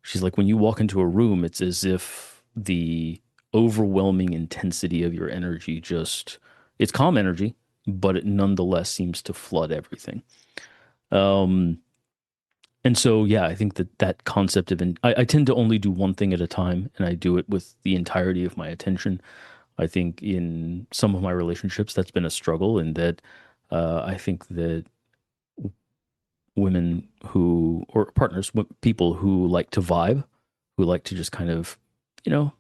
she's like, when you walk into a room, it's as if the overwhelming intensity of your energy just, it's calm energy, but it nonetheless seems to flood everything. Um, and so, yeah, I think that that concept of, I tend to only do one thing at a time, and I do it with the entirety of my attention. I think in some of my relationships, that's been a struggle, and that I think that women who, or partners, people who like to vibe, who like to just kind of, you know,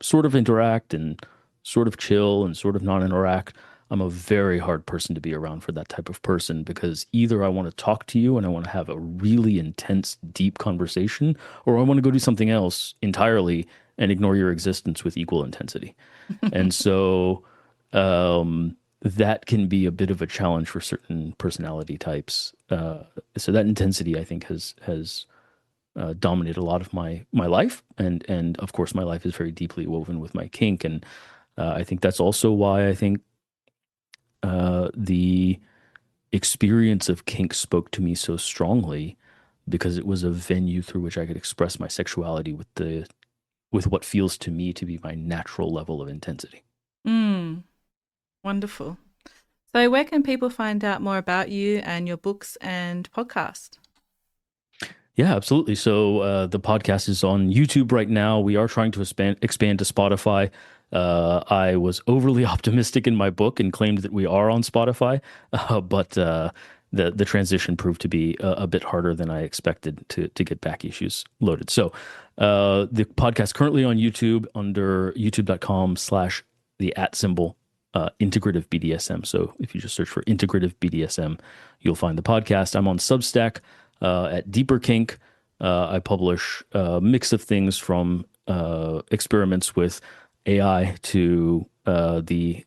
sort of interact and sort of chill and sort of not interact. I'm a very hard person to be around for that type of person, because either I want to talk to you and I want to have a really intense, deep conversation, or I want to go do something else entirely and ignore your existence with equal intensity. And so that can be a bit of a challenge for certain personality types. So that intensity, I think, has dominated a lot of my life, and of course, my life is very deeply woven with my kink, and I think that's also why I think the experience of kink spoke to me so strongly, because it was a venue through which I could express my sexuality with what feels to me to be my natural level of intensity. Mm, wonderful. So where can people find out more about you and your books and podcast? Yeah, absolutely. So the podcast is on YouTube right now. We are trying to expand to Spotify. I was overly optimistic in my book and claimed that we are on Spotify, but the transition proved to be a bit harder than I expected to get back issues loaded. So the podcast currently on YouTube under youtube.com/the integrative BDSM. So if you just search for integrative BDSM, you'll find the podcast. I'm on Substack at Deeper Kink. I publish a mix of things from experiments with AI to the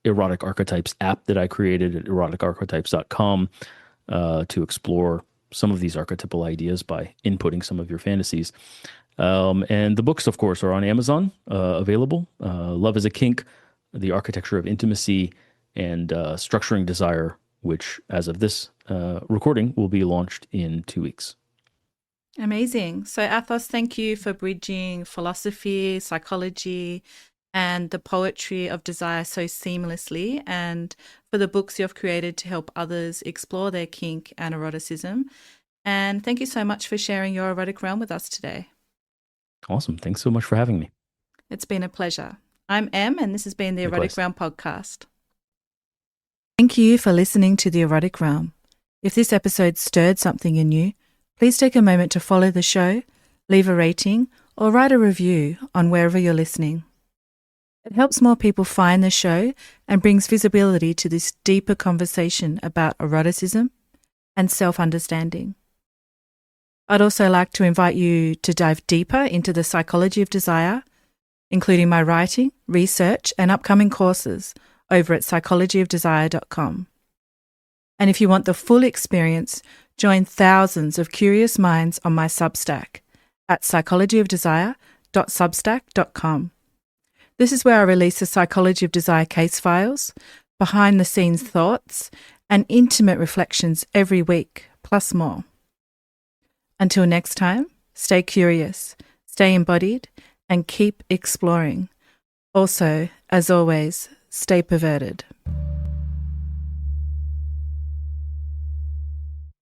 erotic archetypes app that I created at eroticarchetypes.com to explore some of these archetypal ideas by inputting some of your fantasies. And the books, of course, are on Amazon, available. Love is a Kink, The Architecture of Intimacy, and Structuring Desire, which, as of this recording, will be launched in 2 weeks. Amazing. So Athos, thank you for bridging philosophy, psychology, and the poetry of desire so seamlessly, and for the books you've created to help others explore their kink and eroticism. And thank you so much for sharing your erotic realm with us today. Awesome. Thanks so much for having me. It's been a pleasure. I'm Em, and this has been the Erotic Likewise. Realm podcast. Thank you for listening to the Erotic Realm. If this episode stirred something in you, please take a moment to follow the show, leave a rating, or write a review on wherever you're listening. It helps more people find the show and brings visibility to this deeper conversation about eroticism and self-understanding. I'd also like to invite you to dive deeper into the psychology of desire, including my writing, research, and upcoming courses over at psychologyofdesire.com. And if you want the full experience, join thousands of curious minds on my Substack at psychologyofdesire.substack.com. This is where I release the Psychology of Desire case files, behind-the-scenes thoughts, and intimate reflections every week, plus more. Until next time, stay curious, stay embodied, and keep exploring. Also, as always, stay perverted.